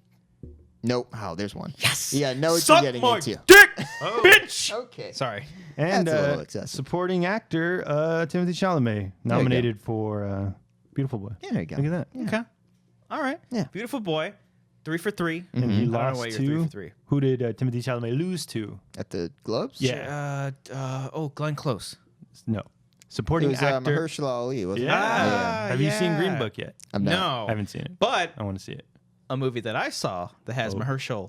Nope. Oh, there's one. Yes. Yeah, know what Suck you're getting my into. dick, bitch. Okay. Sorry. And That's a little excessive. supporting actor Timothée Chalamet nominated for Beautiful Boy. Yeah, there you go. Look at that. Okay. All right. Yeah. Beautiful Boy. 3 for 3. And he I don't know lost why you're to 3 for 3. who did Timothée Chalamet lose to? At the Globes. Yeah. Glenn Close. No. It Supporting was actor. Mahershala Ali, wasn't Yeah. it? Have you seen yeah. Green Book yet? I'm No. not. I haven't seen it. But I want to see it. a movie that I saw that has Mahershala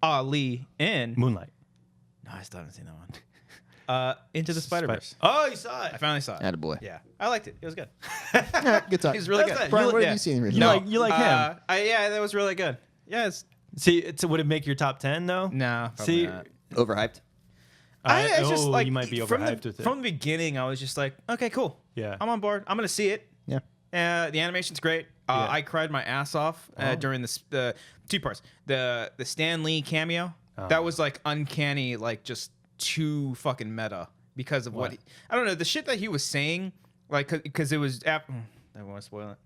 Ali in. Moonlight. No, I still haven't seen that one. Into the Spider-Verse. Oh, you saw it. I finally saw it. Attaboy. Yeah. I liked it. It was good. Good talk. He was really That's good. it. Brian, what Yeah. have you seen recently? You like him? Yeah, that was really good. Yes. See, would it make your top 10 though? No. See, not. Overhyped. I just like you might be from overhyped the, with it. From the beginning, I was just like, okay, cool. Yeah. I'm on board. I'm gonna see it. Yeah. The animation's great. Yeah. I cried my ass off during the 2 parts. The Stan Lee cameo that was like uncanny, like just too fucking meta because of what I don't know, the shit that he was saying, like because it was. I don't want to spoil it.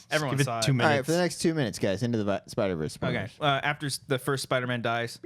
Everyone give it saw it. 2 All minutes. right, for the next 2 minutes, guys, into the Spider-Verse. Okay. After the first Spider-Man dies,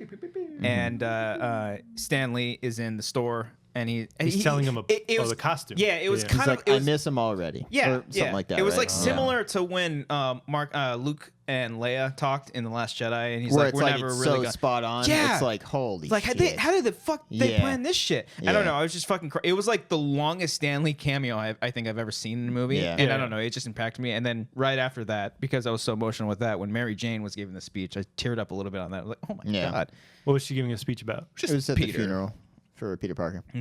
and Stan Lee is in the store, and He's telling him the costume. Yeah, it was Yeah. kind He's of. like, It I was, miss him already. yeah, Or something like that. It was right? like similar to when Luke and Leia talked in The Last Jedi, and he's Where like, it's "We're like never it's really so gonna-" spot on. Yeah. It's like holy. It's like shit. how did the fuck they Yeah. plan this shit? I don't Yeah. know. I was just fucking. It was like the longest Stanley cameo I think I've ever seen in a movie, Yeah. and I Yeah. don't know. It just impacted me. And then right after that, because I was so emotional with that, when Mary Jane was giving the speech, I teared up a little bit on that. I was like, oh my Yeah. god, What was she giving a speech about? just It was at Peter. the funeral for Peter Parker. I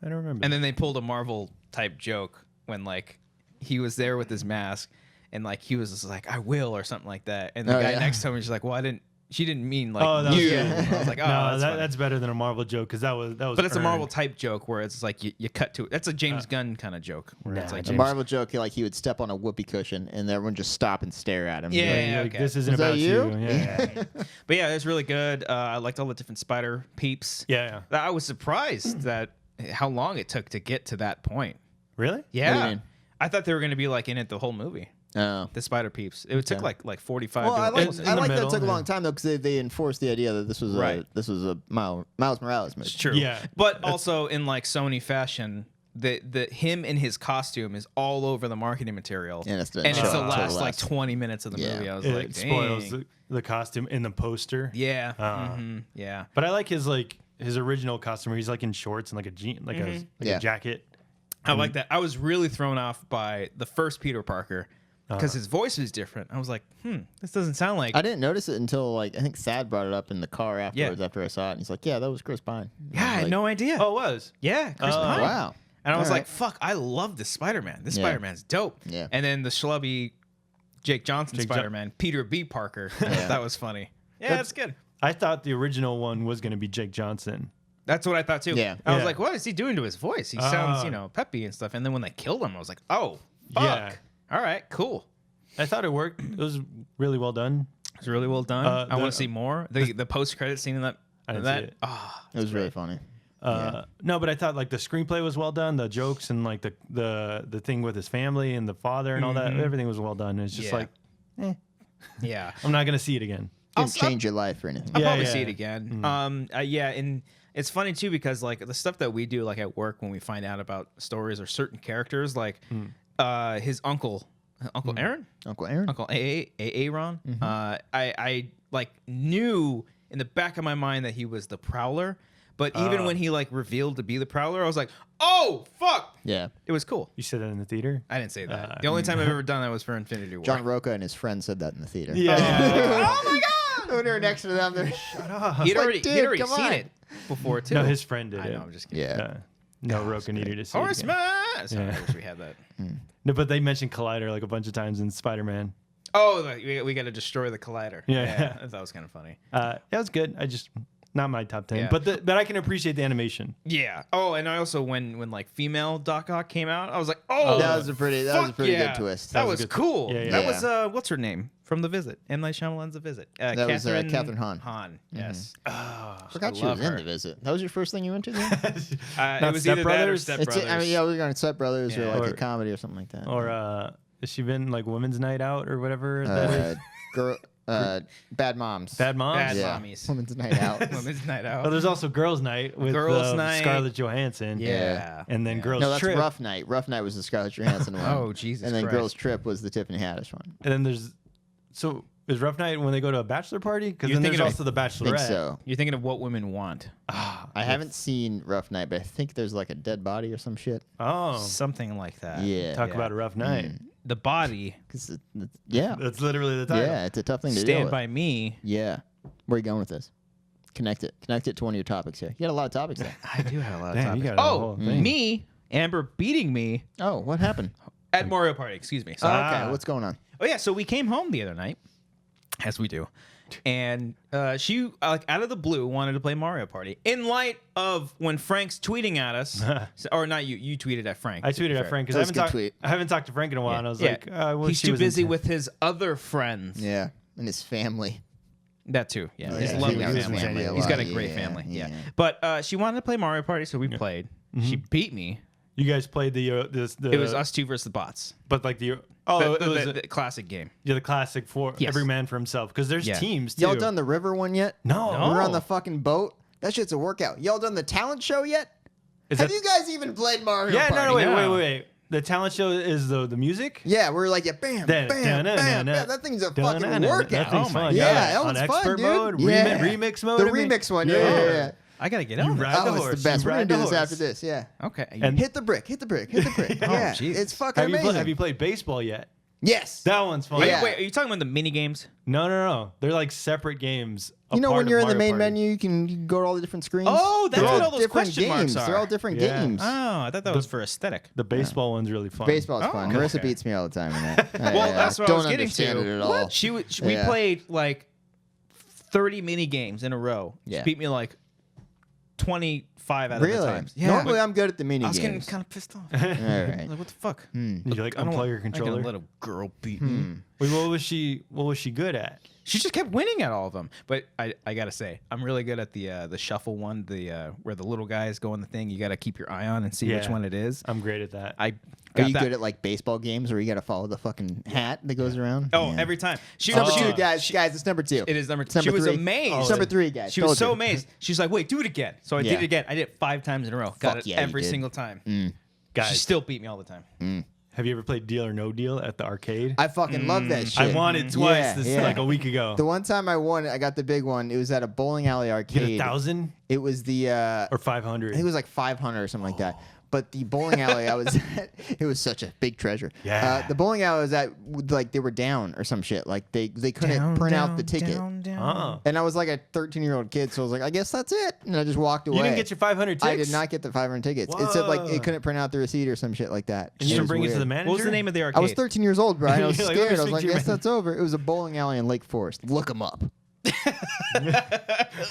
don't remember. And then they pulled a Marvel type joke when like he was there with his mask and like he was just like I will or something like that, and the Oh, guy yeah. next to him was just like, well, she didn't mean like Oh, that was you. good. I was like, oh, no, that's funny. that's better than a Marvel joke because that was. But it's a earned. Marvel type joke where it's like you cut to it. That's a James Gunn kind of joke where it's Nah, like A Marvel joke, like he would step on a whoopee cushion and everyone just stop and stare at him. Yeah, Like, yeah. Like, okay. this isn't Was that about you? Yeah. But yeah, it was really good. I liked all the different spider peeps. Yeah. I was surprised that how long it took to get to that point. Really? Yeah, mean? I thought they were going to be like in it the whole movie. Oh. The spider peeps. It took like 45. Well, to I like in I the like that middle, it took a yeah. long time though because they enforced the idea that this was a Miles Morales movie. It's true. Yeah. But also in like Sony fashion, the him in his costume is all over the marketing material. And it's the the show last till like last. 20 minutes of the Yeah. movie. I was It like, spoils dang. the costume in the poster. Yeah. Uh, Yeah. But I like his original costume where he's like in shorts and like a jean, like Yeah. a jacket. I like that. I was really thrown off by the first Peter Parker because his voice was different. I was like, this doesn't sound like. I didn't notice it until like I think Sad brought it up in the car afterwards after I saw it. And he's like, "Yeah, that was Chris Pine." Yeah, I had no idea. Oh, it was. Yeah, Chris Pine. Wow. And I was All like, right. fuck, I love this Spider-Man. This Yeah. Spider-Man's dope. Yeah. And then the schlubby Jake Johnson Jake Spider-Man, Peter B. Parker. That was funny. Yeah, that's good. I thought the original one was going to be Jake Johnson. That's what I thought too. Yeah. I was Yeah. like, what is he doing to his voice? He sounds, peppy and stuff. And then when they killed him, I was like, oh, fuck. Yeah. All right, cool. I thought it worked. It was really well done. It's really well done. I want to see more. The post-credit scene in that. I didn't see it. It was really funny. No, but I thought like the screenplay was well done, the jokes and like the thing with his family and the father and all that. Everything was well done. It's just Yeah. like, Yeah. I'm not gonna see it again. Didn't change your life or anything. I'll Yeah, probably yeah. see it again. Yeah, and it's funny too because like the stuff that we do like at work when we find out about stories or certain characters, like his Uncle Aaron, Uncle Aaron. Uncle Aaron. I like knew in the back of my mind that he was the Prowler, but even when he like revealed to be the Prowler, I was like, oh fuck! Yeah. It was cool. You said that in the theater. I didn't say that. The only time I've ever done that was for Infinity War. John Roca and his friend said that in the theater. Yeah. Oh my god! When they were next to them, they're He'd like, already dude, come seen on. it before too. No, his friend did I it. know. I'm just kidding. yeah. No, Roka needed to see it again. Horseman. Sorry, I wish we had that. No, but they mentioned Collider like a bunch of times in Spider-Man. Oh, we got to destroy the collider. Yeah. I thought it was kind of funny. That was good. I just not my top 10, Yeah. but I can appreciate the animation. Yeah. Oh, and I also when like female Doc Ock came out, I was like, oh, That was a pretty yeah. good twist. That was a was good- cool. yeah, yeah. That Yeah. was what's her name from The Visit? M. Night Shyamalan's The Visit. That was Catherine Hahn. Hahn. Yes. Forgot she was in The Visit. That was your first thing you went to? Then? It was either that or Step Brothers? Step It's, Brothers. I mean, yeah, we were going to Step Brothers or Yeah. like Or- a comedy or something like that. Or has she been like Women's Night Out or whatever? that is? girl, Bad Moms. Bad Moms. Bad yeah. Mommies. Women's Night Out. Women's Night Out. Oh, there's also Girls Night with Girls Night. Scarlett Johansson. Yeah. And then Yeah. Girls No, that's Trip. Rough Night. Rough Night was the Scarlett Johansson one. Oh, Jesus And then Christ. Girls Trip was the Tiffany Haddish one. And then there's is Rough Night when they go to a bachelor party? Because You're then there's thinking also the I think Bachelorette. so. You're thinking of What Women Want. I haven't seen Rough Night, but I think there's like a dead body or some shit. Oh, Something like that. Yeah. talk about a rough night. The Body, 'Cause yeah. That's literally the title. Yeah, it's a tough thing to deal Stand with. By Me. Yeah. Where are you going with this? Connect it. Connect it to one of your topics here. You got a lot of topics there. I do have a lot of Damn, you topics. got a Oh, whole thing. me, Amber beating me Oh, what happened? at Mario Party. Excuse me. So, Okay, what's going on? oh yeah, so we came home the other night, as we do, and she like out of the blue wanted to play Mario Party in light of when Frank's tweeting at us, or not you. You tweeted at Frank. I to be tweeted at fair. Frank That was because a good tweet. I haven't talked to Frank in a while, and I was like, well, he's she too was busy intense. with his other friends. Yeah. And his family. That too. Yeah, his Yeah, lovely he got his family. family a He's got a lot. great Yeah, family. Yeah. yeah. But she wanted to play Mario Party, so we played. She beat me. You guys played the It was us two versus the bots. but like the The, it was the classic game. the classic for Yes. every man for himself because there's Yeah. teams too. Y'all done the river one yet? No. No. We're on the fucking boat. That shit's a workout. Y'all done the talent show yet? Is Have that- you guys even played Mario Yeah, Party? no, wait, No. wait. The talent show is the music. Yeah, we're like, yeah, bam, bam, bam, bam. That thing's a fucking workout. That thing's Oh my fun. God. Yeah, that that on one's expert fun, dude. mode, Yeah. remix mode. The I mean? remix one, yeah. I gotta get You on. ride that. the Oh, horse. it's the best. You We're gonna ride do the this horse. after this, yeah. Okay. And- Hit the brick, yeah. Oh, Jesus. It's fucking Have you, amazing. have you played baseball yet? Yes. That one's fun. Yeah. Wait, are you talking about the mini games? No. They're like separate games. You know, apart when of you're in the Mario main Party. menu, you can go to all the different screens. Oh, that's They're what all all those different question marks games. are. They're all different Yeah. games. Oh, I thought that was for aesthetic. The baseball one's really fun. Baseball's Oh, fun. okay. Marissa beats me all the time in that. Well, that's what I don't was getting understand to. it at all. We Yeah. played like 30 mini games in a row. Yeah. She beat me like 25 out of the Really? times. Normally, I'm good at the mini I was getting games. kind of pissed off. All right. Like, what the fuck? You like I don't unplug your I controller. can't let a girl beat me. Wait, what was she good at? She just kept winning at all of them. But I gotta say, I'm really good at the shuffle one, the where the little guys go on the thing. You gotta keep your eye on and see which Yeah. one it is. I'm great at that. I Are got you that. good at like baseball games where you got to follow the fucking hat that goes around? Oh, Yeah. every time. She Number she- two, guys. she- Guys, it's number two. It is number It's two. She was three. amazed. It's number three, guys. She was Told so you. amazed. She's like, "Wait, do it again." So I Yeah. did it again. I did it 5 times in a row. Got Fuck it yeah, you every did. single time. She Guys, still beat me all the time. have you ever played Deal or No Deal at the arcade? I fucking love that shit. I won it twice. Yeah, this yeah. like a week ago. The one time I won it, I got the big one. It was at a bowling alley Get arcade. 1,000 It was the or 500. I think it was like 500 or something like that. But the bowling alley I was at, it was such a big treasure. Yeah. The bowling alley I was at, like they were down or some shit. Like they couldn't print out the ticket. Oh. And I was like a 13-year-old kid, so I was like, I guess that's it. And I just walked away. You didn't get your 500 I ticks? did not get the 500 tickets. It said like Whoa. it couldn't print out the receipt or some shit like that. And you It didn't was bring it to the weird. manager? What was the name of the arcade? I was 13 years old, Brian. I was You're like, scared. let me I was speak like, to your guess man- that's over. It was a bowling alley in Lake Forest. Look them up.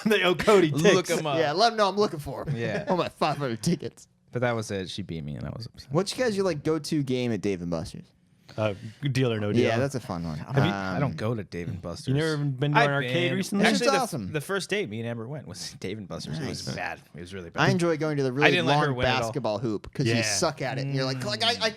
They owe Cody ticks. Look 'em up. Yeah, let them know I'm looking for them. Yeah. Oh, my 500 tickets. But that was it. She beat me, and I was upset. What's you guys your like go-to game at Dave and Buster's? Deal or No Deal. Yeah, that's a fun one. I don't go to Dave and Buster's. You never been to an arcade recently? It's Actually, awesome. the first date me and Amber went was Dave and Buster's. It was bad. It was really bad. I enjoy going to the I really didn't let her long win at all. basketball hoop because Yeah. you suck at it. And you're like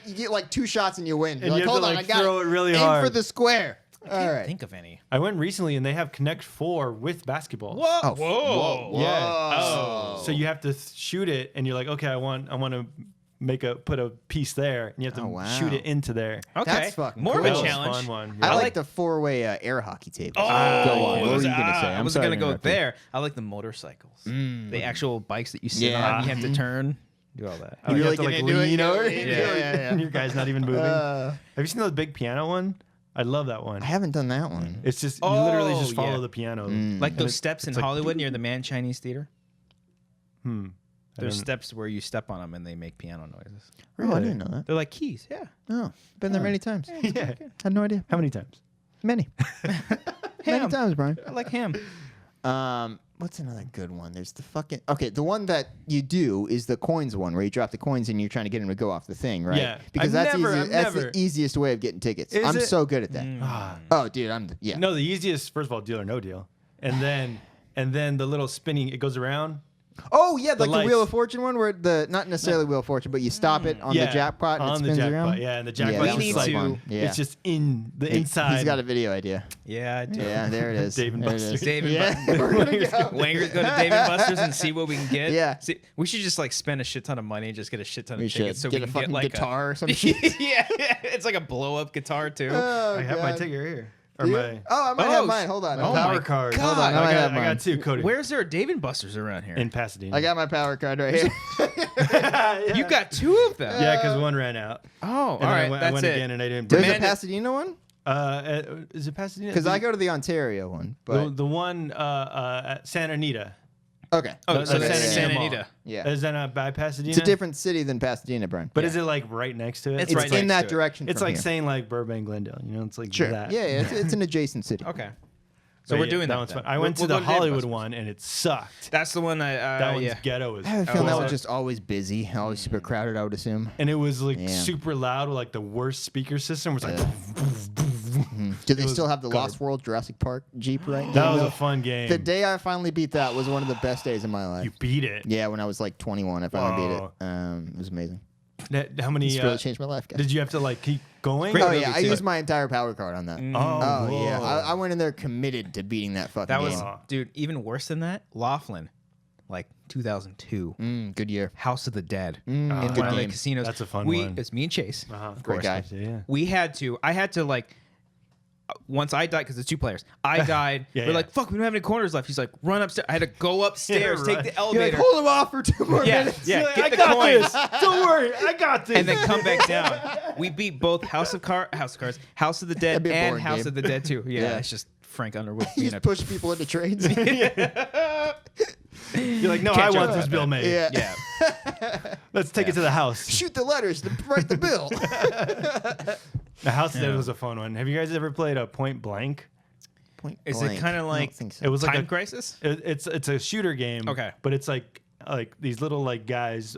you get like 2 shots and you win. You're And like, you have hold to, on, like, I got throw it really Aim hard. for the square. I All can't right. think of any. I went recently and they have Connect 4 with basketball. Whoa! Oh, Whoa! whoa. Yeah. Oh. So you have to shoot it and you're like, okay, I want to put a piece there and you have to Oh, wow. shoot it into there. Okay, That's fucking more cool. of That a was challenge. fun one. I Yeah. like the 4-way air hockey table. Oh, Go on. What were was- you gonna say? I I'm wasn't sorry gonna to go interrupt you. there. I like the motorcycles, the actual bikes that you sit Yeah. on. You have to turn, do all that. You really have to get like into it, lean you know? over. Yeah. And your guy's not even moving. Uh, Have you seen the big piano one? I love that one. I haven't done that one. It's just you literally Oh, just follow yeah. the piano. Like those it's- steps in it's like- Hollywood near the Man Chinese Theater. I There's don't- steps where you step on them and they make piano noises. Oh, I didn't know that. They're like keys. Yeah. Oh, been there many times. Yeah. Had no idea. How many times? Many. Many Ham. times, Brian. I like ham. What's another good one? There's the fucking the one that you do is the coins one where you drop the coins and you're trying to get them to go off the thing, right? Yeah. Because I've that's never- that's the easiest way of getting tickets. Is I'm it? so good at that. Oh, dude, No, the easiest. First of all, Deal or No Deal, and then the little spinning. It goes around. Oh yeah, like the lights. Wheel of Fortune one, where not necessarily Wheel of Fortune, but you stop it on the jackpot and it on spins the jackpot. around. Yeah, and the Yeah, jackpot. that We was need so to- fun. Yeah. It's just in the inside. He's got a video idea. Yeah, I do. Yeah, there it is. Dave and There it Buster's. is. Dave and Yeah, Bu- we're gonna go. Wangers go to Dave and Buster's and see what we can get. Yeah. See, we should just like spend a shit ton of money and just get a shit ton We of should tickets so get we a can fucking get like guitar or some a shit. yeah, it's like a blow up guitar too. Oh, I have my God. ticket right here. Or Do you? my I might Oh, have mine. Hold on. oh power my card. God. Hold on, I might have I mine. got two, Cody. Where's there a Dave and Buster's around here? In Pasadena. I got my power card right here. yeah. You got two of them. Yeah, because one ran out. Oh, And all then right. I went That's it. again and I didn't. There's bring a Amanda- Pasadena one? Is it Pasadena? Because I go to the Ontario one. But the one at Santa Anita. okay. Oh, so the that's Santa Santa Anita Mall. Anita. Yeah. Is that not by Pasadena? It's a different city than Pasadena, Brian. But is it like right next to it? It's It's right in next that to it. direction. It's from like here. saying like Burbank, Glendale. You know, it's like Sure. that. Yeah, it's an adjacent city. Okay. So But we're yeah, doing that. one's then. fun. I went to We'll the go Dave and Hollywood Buster's. one and it sucked. That's the one That one's yeah. ghetto as I have a feeling that fuck. was just always busy, always super crowded, I would assume. And it was like Yeah. super loud with like the worst speaker system. It was like Do they was still have the garbage. Lost World Jurassic Park Jeep right that now? was a fun game. The day I finally beat that was one of the best days of my life. You beat it. Yeah, when I was like 21, I finally beat it. Whoa. It was amazing. How many? It's really changed my life, guys. Did you have to like keep going? Great Oh movie, yeah, I too. used my entire power card on that. Oh, Oh yeah, whoa. I went in there committed to beating that fucking That was, game. dude, even worse than that. Laughlin, like 2002. Good year. House of the Dead Mm, in good one of the game. casinos. That's a fun we, one. It's me and Chase, of Great course. guy. Yeah. I had to like, once I died, because it's 2 players. I died. Yeah, We're yeah. like, fuck, we don't have any corners left. He's like, run upstairs. I had to go upstairs, Yeah, take right. the You're elevator. like, hold him off for 2 more yeah, minutes. yeah, Like, get I the got coins. this. Don't worry, I got this. And then come back down. We beat both House of Cards, House of the Dead, That'd be a and boring House game. of the Dead too. Yeah, Yeah. it's just Frank Underwood You being just a push people into trains. You're like, no, Can't I joke want this about bill that. made. yeah. yeah. Let's take it to the house. Shoot the letters to write the bill. The house that was a fun one. Have you guys ever played a Point Blank? Point Is it blank. kind of I like don't think so. It was like Time a Crisis? It's a shooter game. Okay. But it's like these little like guys.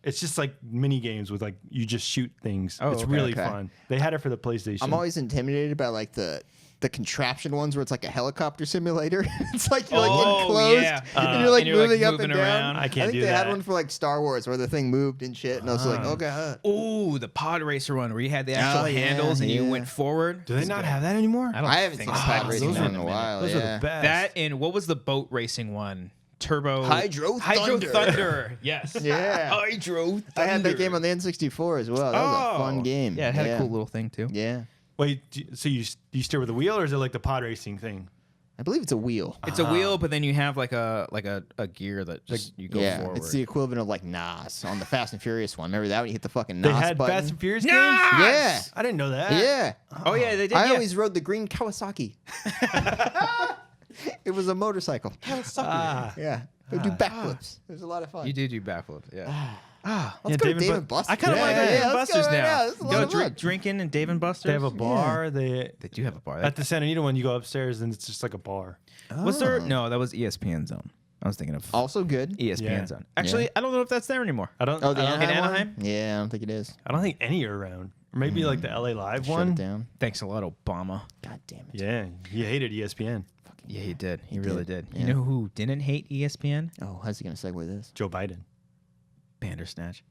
It's just like mini games with like you just shoot things. Oh, it's okay, really okay. fun. They had it for the PlayStation. I'm always intimidated by like the contraption ones where it's like a helicopter simulator. It's like you're like Oh, enclosed yeah. and you're like and you're, like, moving up moving and down. around. I can't think do they had that. one for like Star Wars where the thing moved and shit, and I was like, oh god. Ooh, the pod racer one where you had the actual yeah, handles and you yeah. went forward. Do they It's not good. have that anymore? I don't I haven't think seen so. pod Oh, racing those one are in a the- while. Those yeah. are the best. That and what was the boat racing one? Turbo Hydro Hydro Thunder. Thunder. Yes. Yeah. Hydro Thunder. I had that game on the N64 as well. That was a fun game. Yeah, it had a cool little thing too. Yeah. Wait, so you steer with a wheel or is it like the pod racing thing? I believe it's a wheel. It's a wheel, but then you have like a gear that just you go Yeah, forward. it's the equivalent of like NOS on the Fast and Furious one. Remember that when you hit the fucking They NOS had button? Fast and Furious Yes! games? Yeah. I didn't know that. Yeah. Oh yeah, they did. I yeah. always rode the green Kawasaki. It was a motorcycle. Ah. Yeah. It would do backflips. It was a lot of fun. You do backflips. Yeah. Let's go to Dave and Buster's. I kind of Yeah, want to yeah, go to Dave yeah, and let's go Buster's right now. This is a lot of fun. Drinking in Dave and Buster's. They have a bar. They do have a bar. at the Santa Anita one. You go upstairs and it's just like a bar. Was there? No, that was ESPN Zone. I was thinking of Also good. ESPN Yeah. Zone. Actually, I don't know if that's there anymore. I don't. Oh, the I don't, Anaheim, in one? Anaheim? Yeah, I don't think it is. I don't think any are around. Or maybe like the LA Live Shut one. it down. Thanks a lot, Obama. God damn it. Yeah, he hated ESPN. Yeah, he did. He He really did. did. Yeah. You know who didn't hate E ESPN? Oh, how's he going to segue this? Joe Biden. Bandersnatch.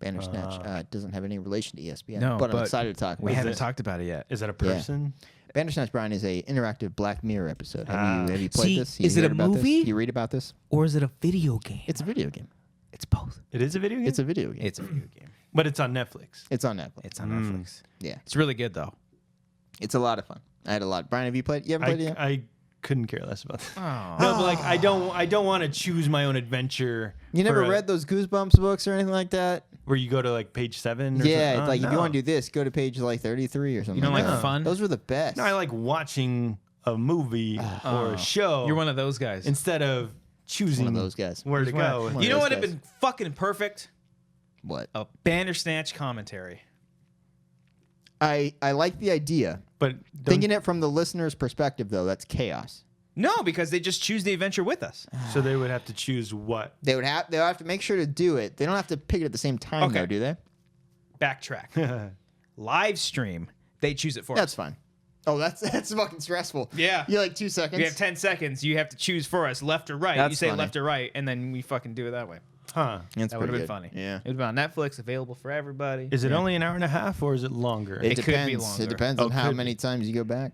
Bandersnatch doesn't have any relation to ESPN. No, but I'm but excited to talk We about haven't it. talked about it yet. Is that a person? Bandersnatch, Brian, is a interactive Black Mirror episode. Have you played See, this? You is it heard a about this? movie? You read about this? Or is it a video game? It's a video game. It's both. It is a video game. It's a video game. It's a video game. but it's on Netflix. It's on Netflix. It's on Netflix. Yeah. It's really good though. It's a lot of fun. I had a lot. Brian, have you played? You haven't played it yet? I couldn't care less about that. Oh. No, but like I don't want to choose my own adventure. You never for a- read those Goosebumps books or anything like that? where you go to like page 7? Or Yeah, something? it's like if you no. want to do this, go to page like 33 or something. You don't like that. fun? Those were the best. No, I like watching a movie or a show. You're one of those guys. instead of choosing one of those guys. where to One of- go. one of You know those what would have guys. been fucking perfect? What? A Bandersnatch commentary. I like the idea. But Thinking it from the listener's perspective, though, that's chaos. No, because they just choose the adventure with us. So they would have to choose what? They'll have to make sure to do it. They don't have to pick it at the same time, Okay. though, do they? Backtrack. Live stream. They choose it for us. That's fine. Oh, that's fucking stressful. Yeah. You like 2 seconds? We have 10 seconds. You have to choose for us, left or right. That's You say funny. left or right, and then we fucking do it that way. Huh. That's That would have pretty been good. funny. Yeah. It would be on Netflix, available for everybody. Is it only an hour and a half or is it longer? It It could be depends. longer. It depends Oh, on how could many be. times you go back.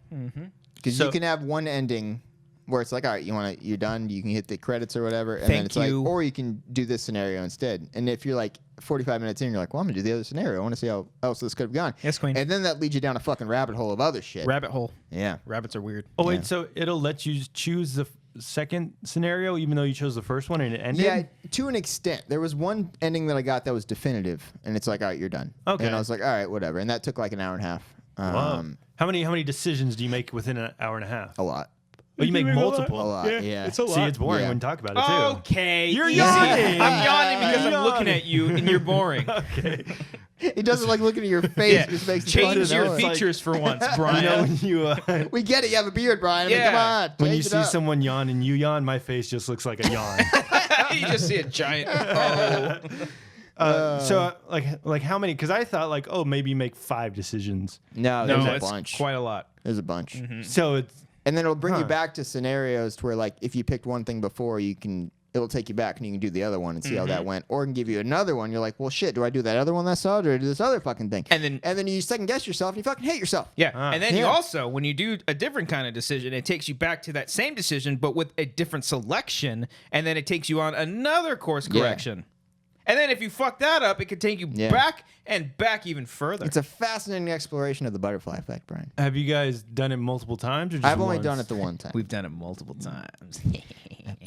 Because So- you can have one ending where it's like, all right, you're done. You can hit the credits or whatever, and then Thank it's you. like, or you can do this scenario instead. And if you're like 45 minutes in, you're like, well, I'm gonna do the other scenario. I want to see how else this could have gone. Yes, Queen. And then that leads you down a fucking rabbit hole of other shit. Rabbit hole. Yeah. Rabbits are weird. Oh, wait, Yeah. so it'll let you choose the second scenario even though you chose the first one and it ended? Yeah, to an extent. There was one ending that I got that was definitive, and it's like, all right, you're done. Okay. And I was like, all right, whatever. And that took like an hour and a half. Wow. How many decisions do you make within an hour and a half? A lot. Oh, you make multiple. A lot. Yeah. It's a lot. See, it's boring Yeah. when you talk about it too. Okay. You're easy. yawning. I'm yawning because You're I'm looking yawning. at you and you're boring. Okay. He doesn't like looking at your face. Yeah. It just makes it fun Change to your know it. features for once, You Brian. know when you We get it. You have a beard, Brian. I mean, Yeah. come on. when you change it see up. someone yawn and you yawn, my face just looks like a yawn. You just see a giant. So like how many? Because I thought like, oh, maybe you make 5 decisions. No, No, there's a it's bunch. quite a lot. There's a bunch. So it's And then it'll bring you Huh. back to scenarios to where, like, if you picked one thing before, it'll take you back and you can do the other one and see how that went. Or it can give you another one. You're like, well, shit, do I do that other one that I saw, or do I do this other fucking thing? And then- you second guess yourself and you fucking hate yourself. Yeah. And then you Yeah. also, when you do a different kind of decision, it takes you back to that same decision, but with a different selection. And then it takes you on another course Yeah. correction. And then if you fuck that up, it could take you Yeah. back and back even further. It's a fascinating exploration of the butterfly effect, Brian. have you guys done it multiple times or just I've only once? done it the one time. We've done it multiple times.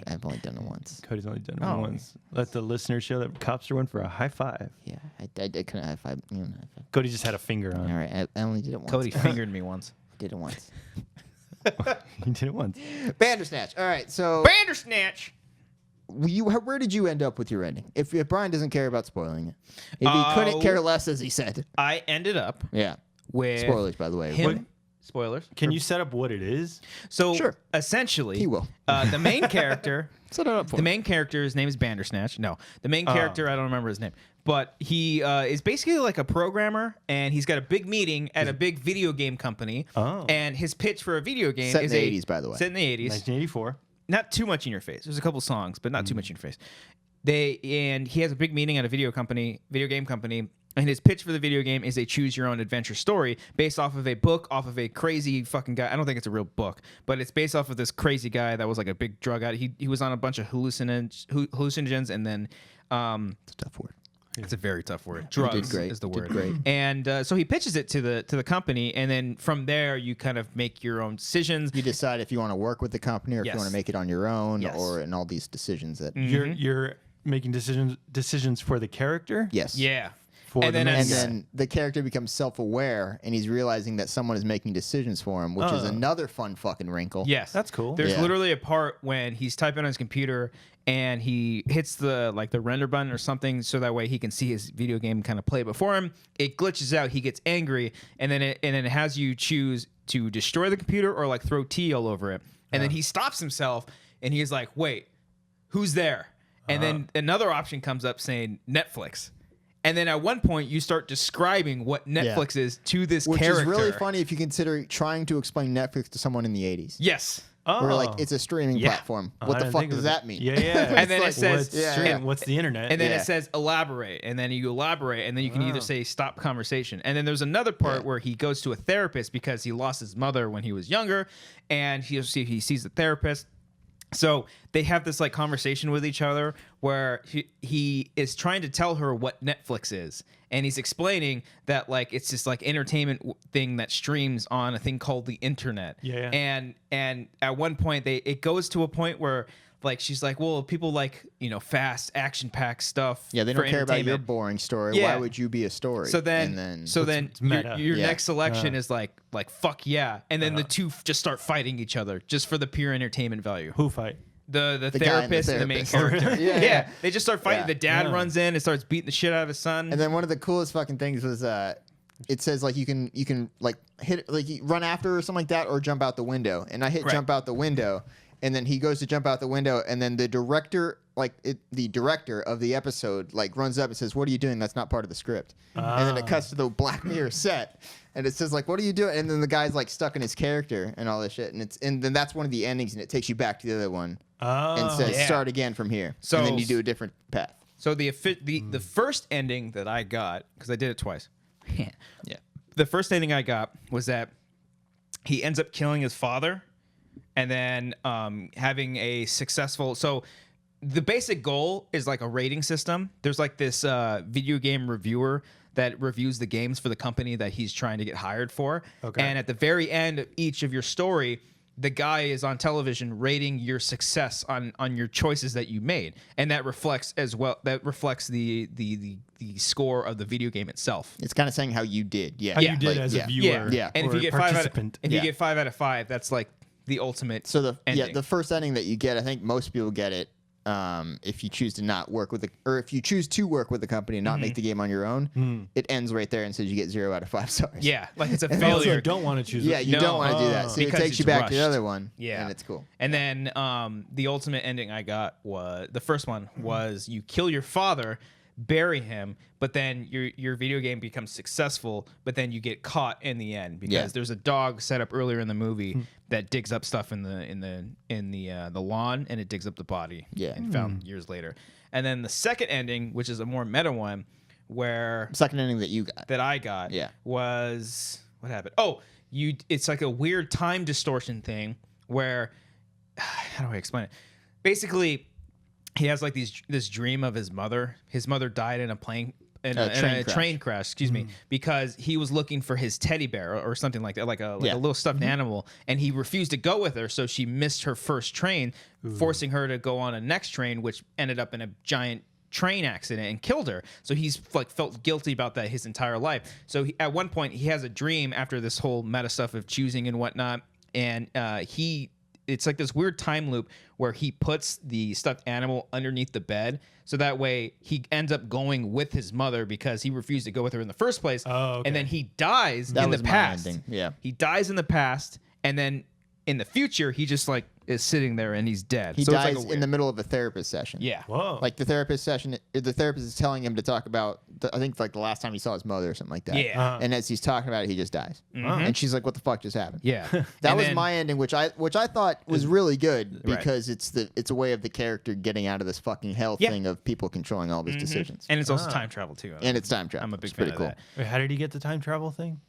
I've only done it once. Cody's only done it Oh. once. Let the listeners show that Cobbster went for a high five. Yeah, I couldn't have five. High five. Cody just had a finger on. All right, I only did it once. Cody fingered me once. did it once. He did it once. Bandersnatch. All right, so Bandersnatch! where did you end up with your ending? If Brian doesn't care about spoiling it, if he couldn't care less, as he said. I ended up Yeah. with Spoilers, by the way. him. Spoilers. Can you set up what it is? So Sure. essentially, He will. The main character. Set it up for The me. main character's name is Bandersnatch. No, the main character, I don't remember his name, but he is basically like a programmer, and he's got a big meeting at a big video game company. Oh. And his pitch for a video game Set in is the 80s, by the way. Set in the 80s. 1984. Not too much in your face. There's a couple songs, but not too much in your face. And he has a big meeting at a video game company. And his pitch for the video game is a choose your own adventure story based off of a book, off of a crazy fucking guy. I don't think it's a real book, but it's based off of this crazy guy that was like a big drug addict. He was on a bunch of hallucinogens, and then It's a tough word. it's a very tough word. did Drugs great. is the You did word. great. And so he pitches it to the company, and then from there you kind of make your own decisions. You decide if you want to work with the company or if Yes. you want to make it on your own, Yes. or in all these decisions that. You're making decisions for the character. Yes. Yeah. For And the then main And guy. then the character becomes self-aware, and he's realizing that someone is making decisions for him, which is another fun fucking wrinkle. Yes, That's cool. There's Yeah. literally a part when he's typing on his computer and he hits the render button or something, so that way he can see his video game kind of play before him. It glitches out. He gets angry, and then it has you choose to destroy the computer or like throw tea all over it. And then he stops himself and he's like, "Wait, who's there?" And then another option comes up saying Netflix. And then at one point you start describing what Netflix is to this Which character. is really funny if you consider trying to explain Netflix to someone in the 80s. Yes. Oh. Where like it's a streaming Yeah. platform. Oh, What I the didn't fuck think of does it. that mean? Yeah, yeah. And then it says- what's, Yeah. what's the internet? And then Yeah. it says elaborate, and then you elaborate, and then you can either say stop conversation. And then there's another part where he goes to a therapist because he lost his mother when he was younger, and he sees the therapist. So they have this like conversation with each other where he is trying to tell her what Netflix is, and he's explaining that like it's this like entertainment thing that streams on a thing called the internet. Yeah. And at one point it goes to a point where like she's like, well, people like, fast action-packed stuff. Yeah, they for don't care about your entertainment. boring story. Yeah. Why would you be a story? So then, And it's meta. your Yeah. next selection is like fuck yeah, and then the two just start fighting each other just for the pure entertainment value. Who fight? The guy and the therapist and the main therapist. character. Yeah. They just start fighting. Yeah. The dad Yeah. runs in and starts beating the shit out of his son. And then one of the coolest fucking things was it says like you can like hit like you run after or something like that or jump out the window. And I hit Right. jump out the window, and then he goes to jump out the window, and then the director, the director of the episode, like runs up and says, "What are you doing? That's not part of the script." And then it cuts to the Black Mirror set, and it says like, "What are you doing?" And then the guy's like stuck in his character and all this shit, and then that's one of the endings, and it takes you back to the other one and says, "Start again from here." So, and then you do a different path. So the first ending that I got, because I did it twice. Yeah. The first ending I got was that he ends up killing his father, and then having a successful. So the basic goal is like a rating system. There's like this video game reviewer that reviews the games for the company that he's trying to get hired for. Okay. And at the very end of each of your story, the guy is on television rating your success on your choices that you made, and that reflects as well. That reflects the score of the video game itself. It's kind of saying how you did. Yeah. How you did as a viewer. Yeah. And if or you get participant. if you get 5 out of 5, that's like the ultimate. So the ending. the first ending that you get, I think most people get it if you choose to not work with or if you choose to work with the company and not make the game on your own, it ends right there and says you get 0 out of 5 stars. Yeah, like it's a Also, failure. you don't want to choose. Yeah, you don't want to do that. So it Because takes it's you back to the rushed. other one. Yeah. And it's cool. And then the ultimate ending I got was the first one was you kill your father, bury him, but then your video game becomes successful, but then you get caught in the end because there's a dog set up earlier in the movie that digs up stuff in the lawn, and it digs up the body. Yeah. And found years later. And then the second ending, which is a more meta one, where Second ending that you got. that I got Yeah. was what happened? Oh, it's like a weird time distortion thing where how do I explain it? Basically, he has like this dream of his mother. His mother died in a plane in a train crash, excuse me, because he was looking for his teddy bear or something like that, like a little stuffed animal, and he refused to go with her, so she missed her first train, forcing her to go on a next train, which ended up in a giant train accident and killed her. So he's like felt guilty about that his entire life. So at one point he has a dream after this whole meta stuff of choosing and whatnot, and it's like this weird time loop where he puts the stuffed animal underneath the bed, so that way he ends up going with his mother because he refused to go with her in the first place. Oh, okay. And then he dies That in the was my past. ending. Yeah. He dies in the past, and then in the future he just like is sitting there and he's dead. He so dies it's like in the middle of a therapist session. yeah. Whoa. Like the therapist session, the therapist is telling him to talk about, I think like the last time he saw his mother or something like that. Yeah. And as he's talking about it, he just dies. And she's like, "What the fuck just happened?" Yeah. That And was then- my ending, which I thought was really good Right. because it's a way of the character getting out of this fucking hell thing of people controlling all of his decisions. and it's also time travel too. And it's time travel. I'm a big It's fan pretty of cool. that. Wait, how did he get the time travel thing?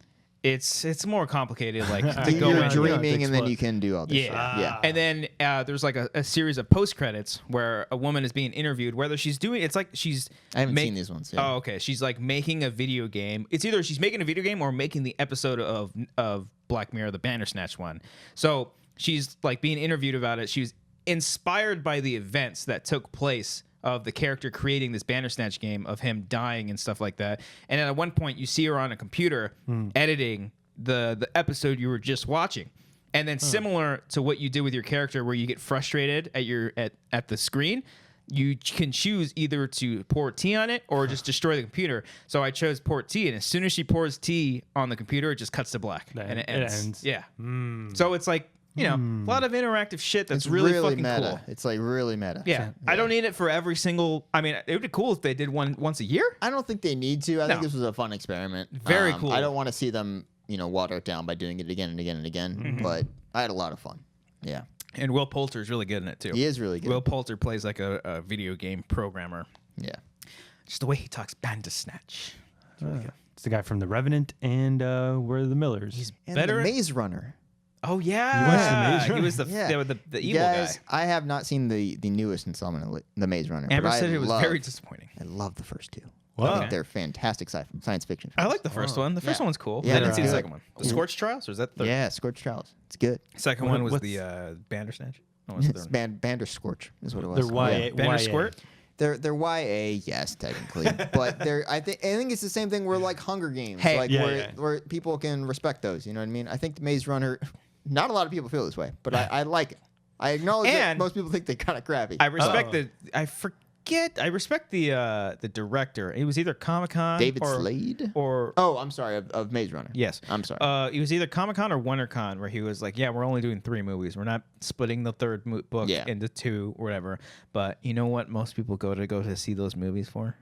It's more complicated, like to You're go in. dreaming, and then explode. you can do all this. shit. Yeah. And then there's like a series of post credits where a woman is being interviewed, whether she's doing it's like she's I haven't seen these ones. Yeah. Oh, okay. She's like making a video game. It's either she's making a video game or making the episode of Black Mirror, the Bandersnatch one. So she's like being interviewed about it. She was inspired by the events that took place of the character creating this Bandersnatch game, of him dying and stuff like that. And at one point you see her on a computer editing the episode you were just watching. And then similar to what you do with your character where you get frustrated at the screen, you can choose either to pour tea on it or just destroy the computer. So I chose pour tea, and as soon as she pours tea on the computer, it just cuts to black and it ends. Yeah. So it's like, you know, a lot of interactive shit that's It's really fucking meta. cool. It's like really meta. Yeah. I don't need it for every single. I mean, it would be cool if they did one once a year. I don't think they need to. I think No. this was a fun experiment. Very cool. I don't want to see them, water it down by doing it again and again and again. But I had a lot of fun. Yeah. And Will Poulter is really good in it too. He is really good. Will Poulter plays like a video game programmer. Yeah. Just the way he talks Bandersnatch. It's really good. It's the guy from The Revenant and We're the Millers. He's And better. the Maze Runner. Oh yeah, He was he was Yeah. the evil Guys, guy. I have not seen the newest installment of the Maze Runner. Amber but I said it was love- very disappointing. I love the first two. Wow. I think Okay. they're fantastic science fiction. I films. like the first one. The first Yeah. one's cool. Yeah, I didn't see the they're second one. The good. Scorched Trials, or is that the third? Yeah, Scorched Trials. It's good. Second What- one was what's- the Bandersnatch. No, what's the It's third one? Banderscorch is what it was. They're YA. Banner YA. Squirt. They're YA, yes, technically, but I think it's the same thing. Where like Hunger Games, Hey. like Yeah, where people can respect those. You know what I mean? I think the Maze Runner. Not a lot of people feel this way, but I like it. I acknowledge that And- most people think they're kind of crappy. I respect Oh. the. I respect the director. It was either Comic-Con David or Slade? or Oh, I'm sorry, of Maze Runner. yes. I'm sorry. It was either Comic-Con or WonderCon where he was like, "Yeah, we're only doing 3 movies. We're not splitting the third book Yeah. into 2 or whatever." But you know what? Most people go to see those movies for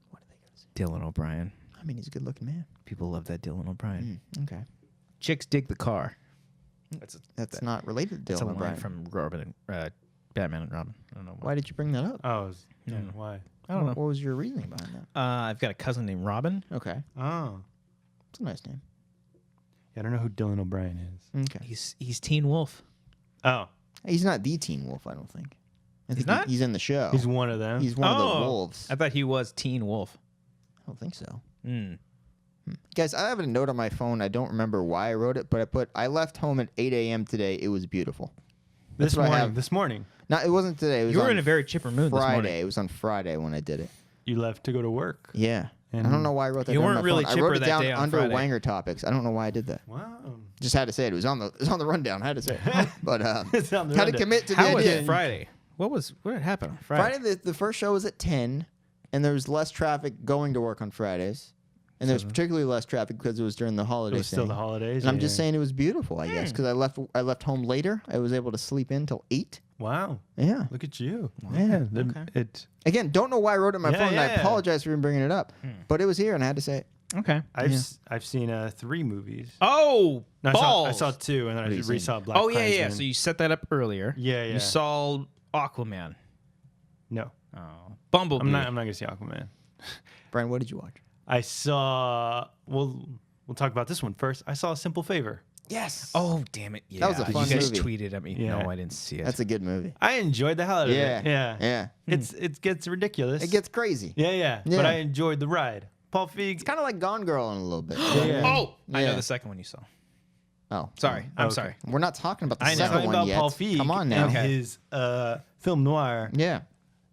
What are they going to say? Dylan O'Brien. I mean, he's a good-looking man. People love that Dylan O'Brien. Okay. Chicks dig the car. That's not related to That's a Dylan line O'Brien. from Robin, Batman and Robin. I don't know Why did you bring that up? Oh, why? I don't know. What was your reasoning behind that? I've got a cousin named Robin. Okay. Oh, It's a nice name. yeah, I don't know who Dylan O'Brien is. Okay. He's Teen Wolf. Oh, He's not the Teen Wolf, I don't think. I think not? He's in the show. he's one of them. He's one of the wolves. I thought he was Teen Wolf. I don't think so. Mm. Guys, I have a note on my phone. I don't remember why I wrote it, but I left home at 8 a.m. today. It was beautiful. this what I morning. have. This morning, No, it wasn't today. It was You were on in a very chipper mood this morning. Friday. It was on Friday when I did it. you left to go to work. Yeah. And I don't know why I wrote that you down on weren't my really phone. I chipper wrote it that down day on under Friday. Wanger topics. I don't know why I did that. Wow. Just had to say it. It was on the rundown. I had to say it. But It's on the had to rundown. commit to the How was idea. Friday? What happened on Friday? Friday, the first show was at 10, and there was less traffic going to work on Fridays. And there was particularly less traffic because it was during the It holidays. was still the holidays. And I'm just yeah. saying it was beautiful, I guess, because I left home later. I was able to sleep in till 8. Wow. Yeah. Look at you. Yeah. It. Again, don't know why I wrote it on my Yeah, phone, and I yeah. apologize for even bringing it up. But it was here, and I had to say it. Okay. I've seen 3 movies. Oh, No, balls. I saw 2, and then I What have you re-saw Black Oh yeah, yeah. Klansman. So you set that up earlier. Yeah, yeah. You saw Aquaman. No, Oh, Bumblebee. I'm not gonna see Aquaman. Brian, what did you watch? I saw. We'll talk about this one first. I saw A Simple Favor. Yes. Oh damn it! Yeah, That was a fun you guys movie. tweeted at me. Yeah. No, I didn't see it. That's a good movie. I enjoyed the hell out of Yeah. it. Yeah, Yeah. It gets ridiculous. It gets crazy. yeah. Yeah. But I enjoyed the ride. Paul Feig. It's kind of like Gone Girl in a little bit. Yeah. Oh, I know Yeah. the second one you saw. Oh. Sorry, I'm Okay. sorry. We're not talking about the I know. second Talking one about yet. Paul Feig. Come on now. And his film noir. Yeah.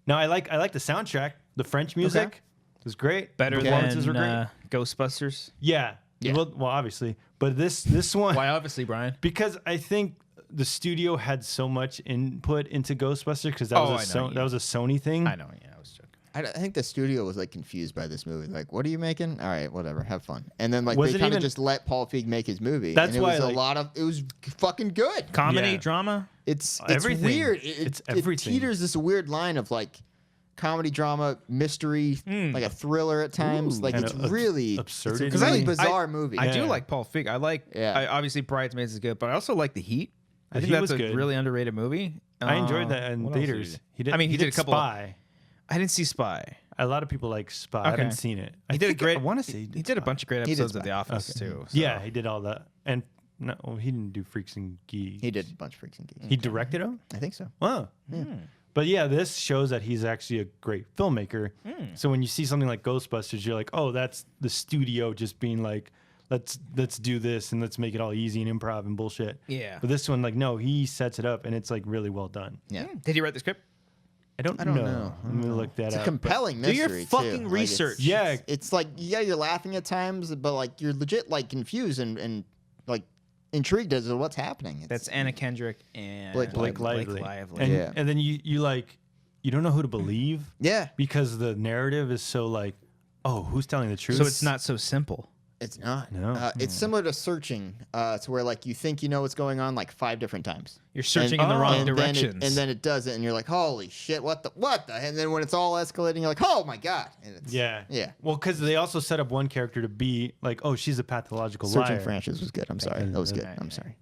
Now I like the soundtrack. The French music was great. Better the than performances were great. Ghostbusters. Yeah. Yeah. Well, obviously, but this one. Why, obviously, Brian? Because I think the studio had so much input into Ghostbusters because that, Oh, was I know, that was a Sony thing. I know. Yeah, I was joking. I think the studio was like confused by this movie. Like, what are you making? All right, whatever, have fun. And then like Was they it kind of even- just let Paul Feig make his movie. That's and it why, was like- a lot of. It was fucking good. Comedy, Yeah. drama. It's Everything. weird. It's It everything. teeters this weird line of like comedy, drama, mystery, like a thriller at times. Like And it's a- really absurdity. It's a really Because bizarre movie. I do Yeah. like Paul Feig. I like. Yeah. Obviously, Bridesmaids is good, but I also like The Heat. I The think Heat that's was a good. really underrated movie. I enjoyed that in what else did theaters. He did? I mean, he did a couple. Spy. I didn't see Spy. A lot of people like Spy. I haven't seen it. He did a great. I want to say He did a bunch of great He did episodes of Spy. The Office too. So. Yeah, he did all that. And no, well, he didn't do Freaks and Geeks. He did a bunch of Freaks and Geeks. He directed them. I think so. Wow. But yeah, this shows that he's actually a great filmmaker. So when you see something like Ghostbusters, you're like, oh, that's the studio just being like, let's do this and let's make it all easy and improv and bullshit. Yeah. But this one, like, no, he sets it up and it's like really well done. Yeah. Did he write the script? I don't don't know. know. I'm gonna look that It's a up. compelling Do your mystery. fucking too. Like, it's- research. Yeah. It's like you're laughing at times, but like you're legit like confused and like intrigued as to what's happening. It's, That's Anna Kendrick and Blake Lively. Lively. And, Yeah. and then you like, you don't know who to believe yeah. because the narrative is so like, oh, who's telling the truth? So it's not so simple. It's not. No. It's similar to searching, to where like you think you know what's going on like 5 different times. You're searching in the wrong and directions. then it does it, and you're like, holy shit, what the? And then when it's all escalating, you're like, oh my god. And it's, Yeah. Yeah. Well, because they also set up one character to be like, oh, she's a pathological Searching liar. Francis was good. I'm sorry. That was good. I'm sorry.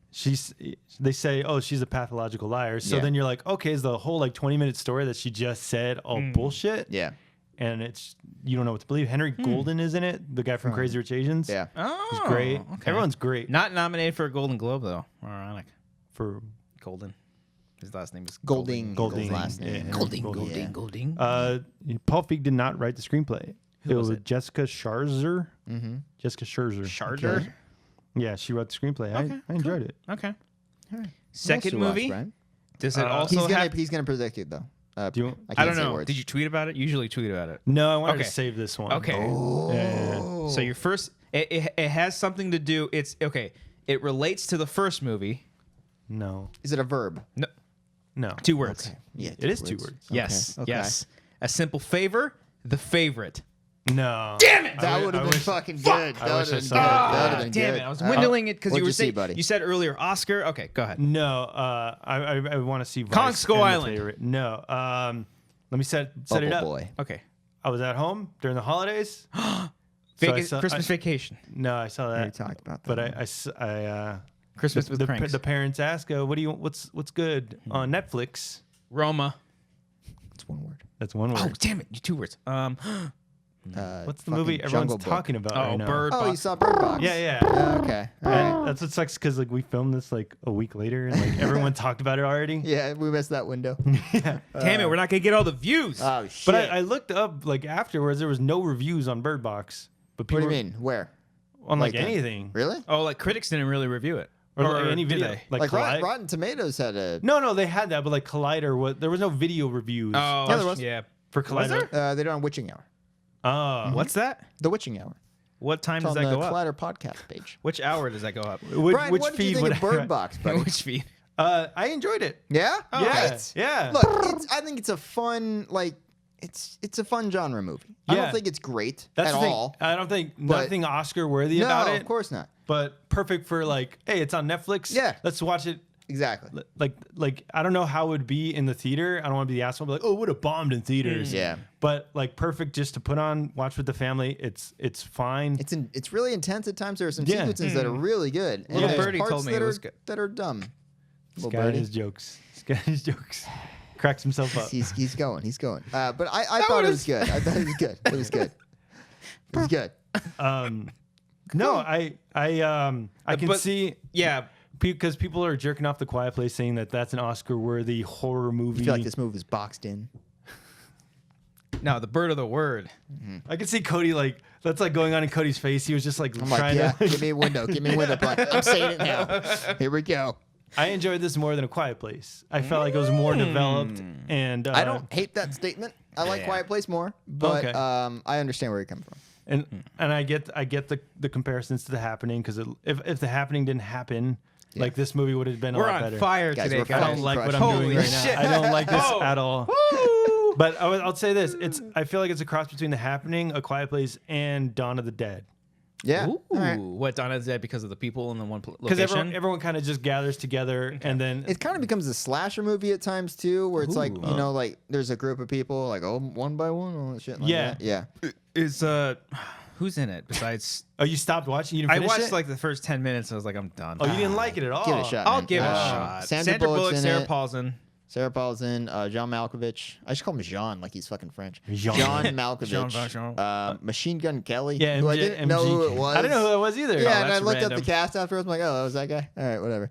They say, oh, she's a pathological liar. So Yeah. then you're like, okay, is the whole like 20-minute story that she just said all bullshit? Yeah. And it's you don't know what to believe. Henry Golden is in it, the guy from Crazy Rich Asians. Yeah. oh, He's great. okay. Everyone's great Not nominated for a Golden Globe though. Ironic. for Golden. His last name is Golding. Golding. His last Yeah, name. Henry Golding. Golding. Golding. Yeah. Golding. Paul Feig did not write the screenplay. Who was was it? Jessica Scherzer. Mm-hmm. Jessica Scherzer. Scherzer. Okay. Yeah, she wrote the screenplay. Okay, I enjoyed it. Okay. All right. Second movie. Does it also have? He's gonna predict it though. Do you? I I can't don't say know. words. Did you tweet about it? Usually tweet about it. No, I wanted Okay. to save this one. Okay. Yeah. So your first, it has something to do. It's okay. It relates to the first movie. No. Is it a verb? No, No. 2 words. Yeah. It is 2 words. Yes. Okay. Yes. A Simple Favor, The Favorite. No. Damn it! That would have been fucking good. I wish I saw That would have been Damn good. it! I was dwindling it because What'd you were you see, saying buddy? you said earlier Oscar. Okay, go ahead. No. I want to see Vice Kong Skull and The Island. Favorite. No. Let me set it up. Boy. Okay. I was at home during the holidays. So I saw- Christmas Vacation. No, I saw We that. talked about that. But I Christmas with the Cranks. the parents ask, "What do you? What's good on Netflix?" Roma. It's one word. That's one Oh word. damn it! You 2 words. What's the fucking movie Jungle everyone's Book. talking about right now? Bird Oh, you Box. saw Bird Box. Yeah, yeah. Okay. All right. That's what sucks because like we filmed this like a week later and like everyone talked about it already. Yeah, we missed that window. Yeah. Damn it! We're not gonna get all the views. Oh shit. But I looked up like afterwards there was no reviews on Bird Box. But what people do you mean? Were on like Like, anything really? Oh, like critics didn't really review it, or like any did video they? like, Like Collide- Rotten Tomatoes had a. No, they had that, but like Collider was there was no video reviews. Oh, Yeah, there was. yeah. for Was Collider. there? They did it on Witching Hour. Oh, What's that? The Witching Hour. What time It's does on that the go up? Collider podcast page. Which hour does that go up? Brian, which what did you feed think would of Bird Box, buddy? Which feed? I enjoyed it. Yeah. Yeah, Right? yeah. Look, I think it's a fun it's a fun genre movie. I Yeah. don't think it's great That's at the thing. all. I don't think but- nothing Oscar worthy No, about it. of course not. But perfect for like, hey, it's on Netflix. Yeah. let's watch it. Exactly. Like I don't know how it would be in the theater. I don't want to be the asshole. Be like, oh, it would have bombed in theaters. Yeah. But like perfect just to put on, watch with the family. It's fine. It's really intense at times. There are some Yeah. sequences that are really good. And Little there's Birdie parts told me that it are, was good. that are dumb. This Little guy and Birdie. his jokes. This guy and his jokes. Cracks himself up. He's going. But I thought it was good. I thought it was good. It was good. It was good. No, I can But- see Yeah. because people are jerking off The Quiet Place, saying that that's an Oscar-worthy horror movie. I feel like this movie is boxed in. No, the bird of the word. I can see Cody like that's like going on in Cody's face. He was just like I'm like, trying yeah, to. give me a window. Give me a window. But I'm saying it now. Here we go. I enjoyed this more than A Quiet Place. I felt like it was more developed, and I don't hate that statement. I like Yeah. Quiet Place more, but Okay. I understand where you're coming from. and I get the comparisons to The Happening because if The Happening didn't happen, like this movie would have been a We're lot on better. fire Guys, today, we're I guys. don't like what I'm Holy doing right shit. now. I don't like this Oh. at all. Woo! But I'll say this: I feel like it's a cross between The Happening, A Quiet Place, and Dawn of the Dead. Yeah. Ooh, All right. what Dawn is that because of the people in the one Because location? everyone kind of just gathers together, and then It kind of becomes a slasher movie at times too, where it's like Ooh. like there's a group of people like one by one, all that shit. Like Yeah. that. Yeah. Is who's in it besides? oh, you stopped watching. You didn't I finish watched it? like the first 10 minutes. I was like, I'm done. Oh, you didn't like it at all. Give it a shot. I'll man. give it a shot. Sandra Bullock's in Sarah it. Paulson. Sarah Paulson, John Malkovich. I should call him Jean, like he's fucking French. Jean. John Malkovich. Jean Valjean. Machine Gun Kelly. Yeah, who I MJ didn't know who it was. I didn't know who that was either. Yeah, and I that's looked up random. the cast afterwards. I'm like, oh, that was that guy. All right, whatever.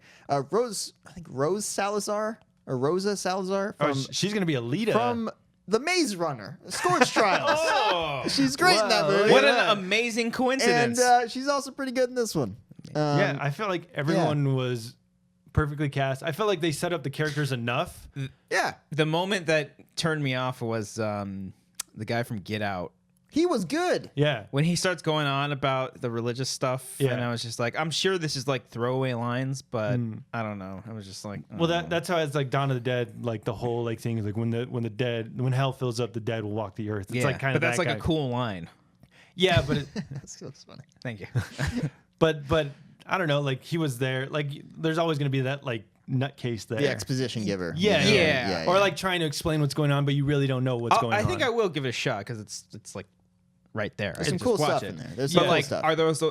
Rose Salazar or Rosa Salazar Oh, from she's gonna be Alita. from The Maze Runner, Scorch Trials. Oh, She's great in that Wow, movie. what Yeah. an amazing and coincidence. she's also pretty good in this one. yeah, I felt like everyone was perfectly cast. I felt like they set up the characters enough. yeah, the moment that turned me off was the guy from Get Out. he was good. Yeah, When he starts going on about the religious stuff, Yeah. and I was just like, I'm sure this is like throwaway lines, but I don't know. I was just like, well, that's how it's like Dawn of the Dead. Like the whole like thing is like when hell fills up, the dead will walk the earth. It's yeah, like kind but of that's that like guy. a cool line. Yeah, but That's funny. Thank you. but I don't know. Like he was there. Like there's always gonna be that like nutcase there. The exposition giver. Yeah, you know? yeah. Or like trying to explain what's going on, but you really don't know what's going on. I think I will give it a shot because it's like right there. There's I some just cool watch stuff it. in there. There's But some cool like, stuff.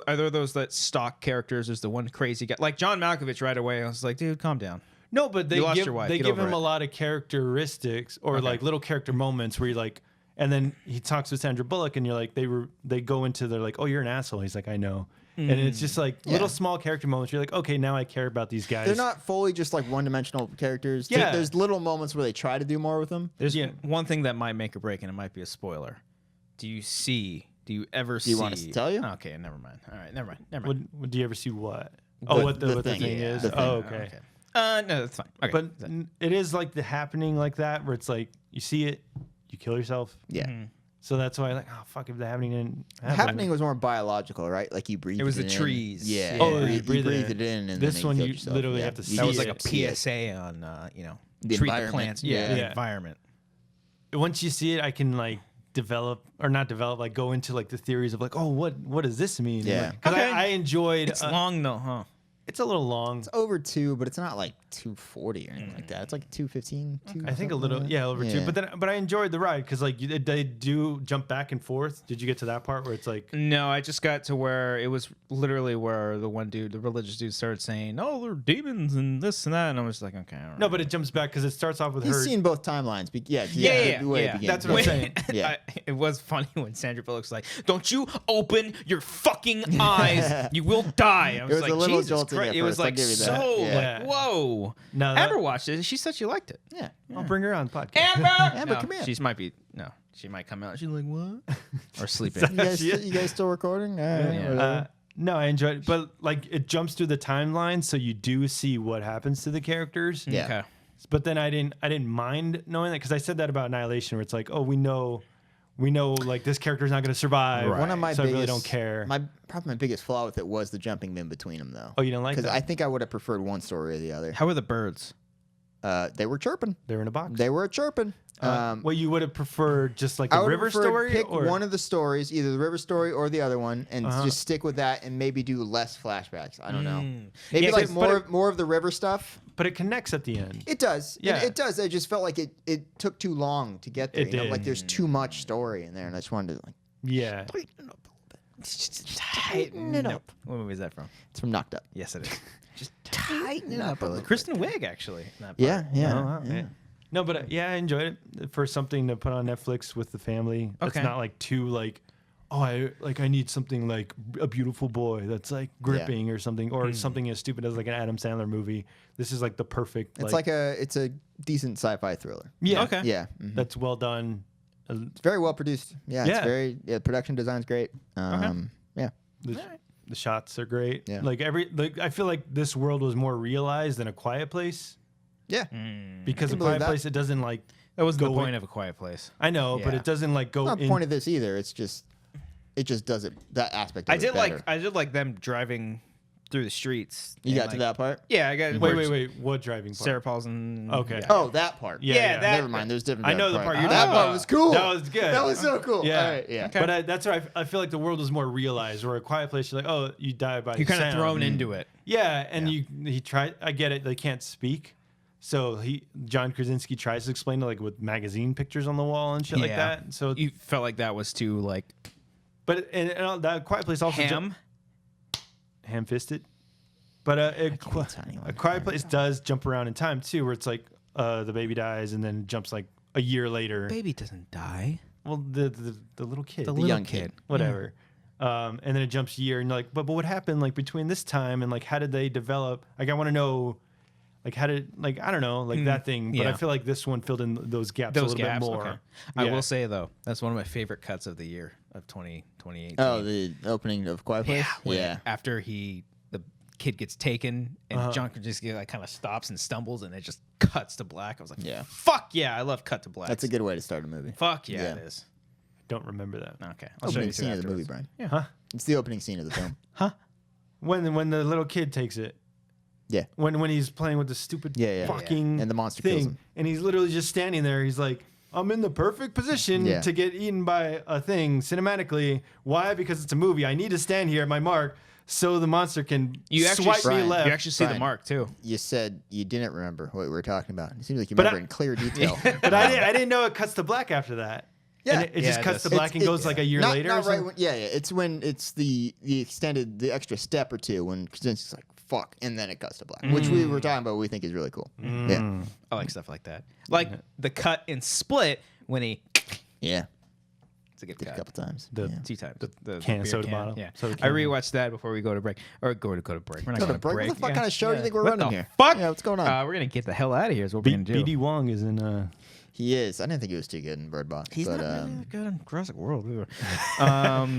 are there those that stock characters? There's the one crazy guy, like John Malkovich. Right away, I was like, dude, calm down. No, but they You lost give your wife. they Get give over him it. a lot of characteristics or like little character moments where you're like, and then he talks with Sandra Bullock, and you're like, they go into they're like, oh, you're an asshole. He's like, I know, and it's just like little small character moments. You're like, okay, now I care about these guys. They're not fully just like one-dimensional characters. Yeah. There's little moments where they try to do more with them. There's Yeah. one thing that might make or break, and it might be a spoiler. Do you ever see? you want us to tell you? Okay, never mind. All right, never mind. Do you ever see what? The- Oh, what the the thing thing, is? the thing. Oh, okay. No, that's fine. Okay. But it is like the happening like that where it's like you see it, you kill yourself. Yeah. So that's why like, oh fuck, if the happening didn't happen. Happening was more biological, right? Like you breathed It was the in. trees. Yeah. Oh, you you breathe breathed it it in, and This then one killed you yourself. literally Yeah. have to You see that was see like it. a PSA on The treat the environment. plants. Yeah. The Yeah. environment. once you see it, I can like go into like the theories of like, oh, what does this mean? Yeah. Because I enjoyed. It's long though, huh? It's a little long. It's over 2, but it's not like 240 or anything like that. It's like 215. I think a little, over 2. But I enjoyed the ride because like they do jump back and forth. Did you get to that part where it's like? No, I just got to where it was literally where the one dude, the religious dude, started saying, "Oh, they're demons and this and that," and I was like, "Okay." All right. No, but it jumps back because it starts off with He's her. seen both timelines. Yeah. That's what I'm saying. Yeah. It was funny when Sandra Bullock's like, "Don't you open your fucking eyes? You will die." I was, was like, a little Jesus jolting Christ. at It was first, I'll like give you that. so Yeah. like whoa. No, Amber watched it. She said she liked it. Yeah. I'll bring her on the podcast. Amber, come here. She might come out. She's like, "What?" Or sleeping. You guys still recording? No, I enjoyed it, but like it jumps through the timeline, so you do see what happens to the characters. Yeah. Okay. But then I didn't mind knowing that because I said that about Annihilation, where it's like, oh, we know, like this character's not going to survive. Right. One of my so biggest, I really don't care. Probably my biggest flaw with it was the jumping in between them, though. Oh, you don't like Because that? I think I would have preferred one story or the other. How are the birds? They were chirping. They're in a box. They were chirping. Well, you would have preferred just like I the would river prefer story, pick or one of the stories, either the river story or the other one, and just stick with that, and maybe do less flashbacks. I don't know. Maybe Yeah, like 'cause- more of the river stuff. but it connects at the end. It does. Yeah. It does. I just felt like it took too long to get there. It you know? did. Like there's too much story in there, and I just wanted to like Yeah. tighten it up a little bit. Just tighten it up. What movie is that from? It's from Knocked Up. Yes, it is. Just Tighten it up a little. Kristen Wiig actually. in that part. Yeah, yeah. Oh, wow, yeah. No, but I enjoyed it for something to put on Netflix with the family. It's Okay. not like too like, oh, I need something like A Beautiful Boy that's like gripping or something, or something as stupid as like an Adam Sandler movie. This is like the perfect. It's it's a decent sci-fi thriller. yeah, Okay. Yeah. that's well done. It's very well produced. Yeah, Yeah. it's very production design's great. Yeah. The shots are great. Yeah. I feel like this world was more realized than A Quiet Place Yeah. because I A can believe Quiet that. Place it doesn't like. That was the Go point in- of A Quiet Place. I know, but Yeah. it doesn't like go Not the in. point of this either. It just does it that aspect of I it did better. I did like them driving through the streets. You and, got like, to that part? Yeah, I got. Wait. What driving part? Sarah Paulson. Okay. Yeah. Oh, that part. Yeah, that- Never mind. There's different. I know the part you're That talking part about. was cool. That was good. That was so cool. Yeah. All right, yeah. Okay. But that's where I feel like the world was more realized. Where A Quiet Place, you're like, oh, you die by You're kind of sound. thrown into it. Yeah, and he tried. I get it. They can't speak, so John Krasinski tries to explain it like with magazine pictures on the wall and shit like Yeah. that. So, You felt like that was too like but and that Quiet Place also ham-fisted. But be a tiny one. A Quiet Place does jump around in time too, where it's like the baby dies and then jumps like a year later. baby doesn't die. Well, the little kid, The little young kid. kid. whatever. And then it jumps a year, and you're like, but what happened like between this time and like how did they develop? Like I want to know, like how did like I don't know like that thing. But I yeah. feel like this one filled in those gaps a Those little gaps. bit more. Okay. I Yeah. will say though, that's one of my favorite cuts of the year of 2018. Oh, the opening of Quiet Place. when Yeah. After the kid gets taken and John Krasinski like kind of stops and stumbles and it just cuts to black. I was like, Yeah. fuck yeah, I love cut to black. That's a good way to start a movie. Fuck yeah, Yeah. it is. Don't remember that. Okay, I'll show Opening you scene of the movie, afterwards. Brian. Huh? It's the opening scene of the film. When the little kid takes it. Yeah. When he's playing with the stupid Yeah. fucking And the monster kills thing, him. and he's literally just standing there. He's like, I'm in the perfect position Yeah. to get eaten by a thing cinematically. Why? Because it's a movie. I need to stand here at my mark so the monster can You actually swipe me Brian, left. You actually see the Brian. mark too. You said you didn't remember what we were talking about. It seems like you But remember I- in clear detail. But I didn't know it cuts to black after that. Yeah. And it just it cuts does. to black and goes like a year not, later. Not or right something? when, yeah. It's when it's the extra step or two when Krasinski's like, fuck, and then it cuts to black, which we were talking about, we think is really cool. Yeah. I like stuff like that. Like the cut in Split when he. Yeah. It's a good Did a cut. couple times. The- yeah. 2 times. The can, beer soda can. bottle, Yeah. soda I can. rewatched that before we go to break. Or go to break. We're not Go going to break. What the fuck Yeah. kind of show do you think we're What running the here? fuck? Yeah, what's going on? We're gonna get the hell out of here. Is what we're gonna do. BD Wong is in. He is. I didn't think he was too good in Bird Box. He's but, not really good in Jurassic World either.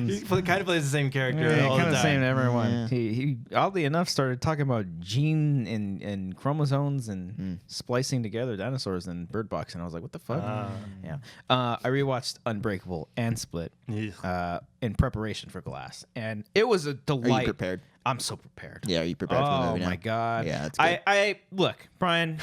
He kind of plays the same character all kind the of same to time. everyone. Yeah. He oddly enough started talking about gene and chromosomes and splicing together dinosaurs in Bird Box, and I was like, what the fuck? Yeah. I rewatched Unbreakable and Split in preparation for Glass, and it was a delight. Are you prepared? I'm so prepared. Yeah, are you prepared for the Oh movie now? my god. Yeah, that's good. I look, Brian.